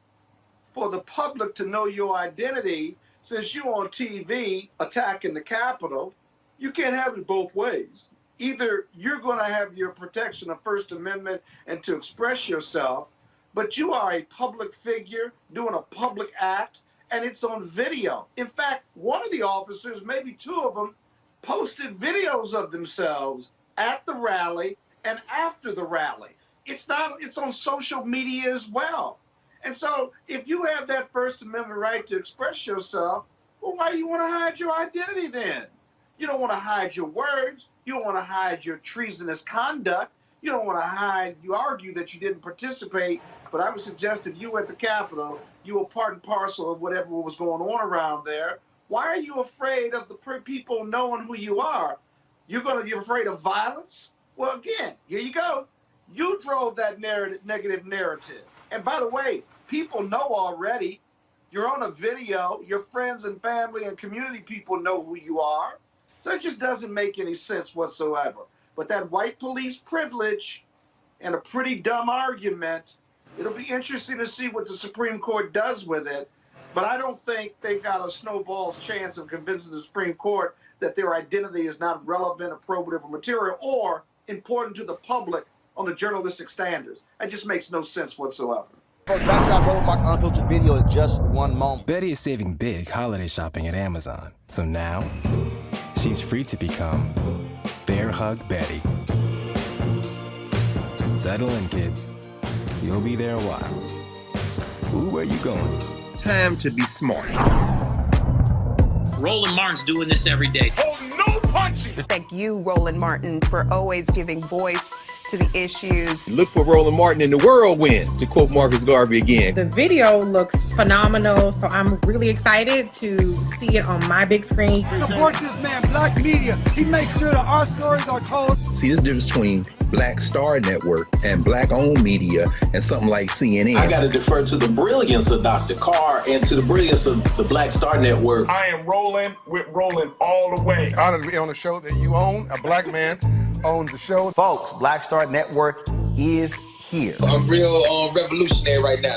Speaker 21: for the public to know your identity since you're on TV attacking the Capitol? You can't have it both ways. Either you're going to have your protection of First Amendment and to express yourself, but you are a public figure doing a public act, and it's on video. In fact, one of the officers, maybe 2 of them, posted videos of themselves at the rally and after the rally. It's on social media as well. And so if you have that First Amendment right to express yourself, well, why do you want to hide your identity then? You don't want to hide your words. You don't want to hide your treasonous conduct. You don't want to hide, you argue that you didn't participate, but I would suggest if you were at the Capitol, you were part and parcel of whatever was going on around there. Why are you afraid of the people knowing who you are? You're afraid of violence? Well, again, here you go. You drove that negative narrative. And by the way, people know already. You're on a video. Your friends and family and community people know who you are. So it just doesn't make any sense whatsoever. But that white police privilege and a pretty dumb argument, it'll be interesting to see what the Supreme Court does with it. But I don't think they've got a snowball's chance of convincing the Supreme Court that their identity is not relevant, appropriate, or material, or important to the public on the journalistic standards. That just makes no sense whatsoever.
Speaker 9: Folks, back to our Roland Martin unfiltered video in just one moment.
Speaker 3: Betty is saving big holiday shopping at Amazon. So now, she's free to become Bear Hug Betty. Settle in, kids. You'll be there a while. Ooh, where you going?
Speaker 12: Time to be smart.
Speaker 13: Roland Martin's doing this every day.
Speaker 16: Oh, no punches!
Speaker 14: Thank you, Roland Martin, for always giving voice to the issues.
Speaker 2: Look for Roland Martin in the whirlwind, to quote Marcus Garvey again.
Speaker 15: The video looks phenomenal, so I'm really excited to see it on my big screen.
Speaker 16: Support this man, Black media. He makes sure that our stories are told.
Speaker 17: See, there's a difference between Black Star Network and Black-owned media and something like CNN.
Speaker 18: I got to defer to the brilliance of Dr. Carr and to the brilliance of the Black Star Network.
Speaker 7: I am rolling with Roland all the way. Honored to be on a show that you own. A black man owns the show.
Speaker 1: Folks, Black Star Network is here.
Speaker 21: I'm real revolutionary right now.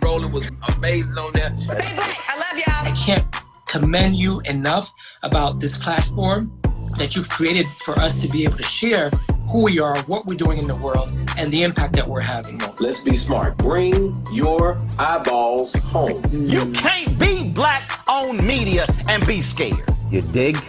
Speaker 21: Roland was amazing on that.
Speaker 10: Stay black. I love y'all.
Speaker 19: I can't commend you enough about this platform that you've created for us to be able to share who we are, what we're doing in the world, and the impact that we're having.
Speaker 18: Let's be smart. Bring your eyeballs home.
Speaker 1: You can't be black-owned media and be scared.
Speaker 9: You dig?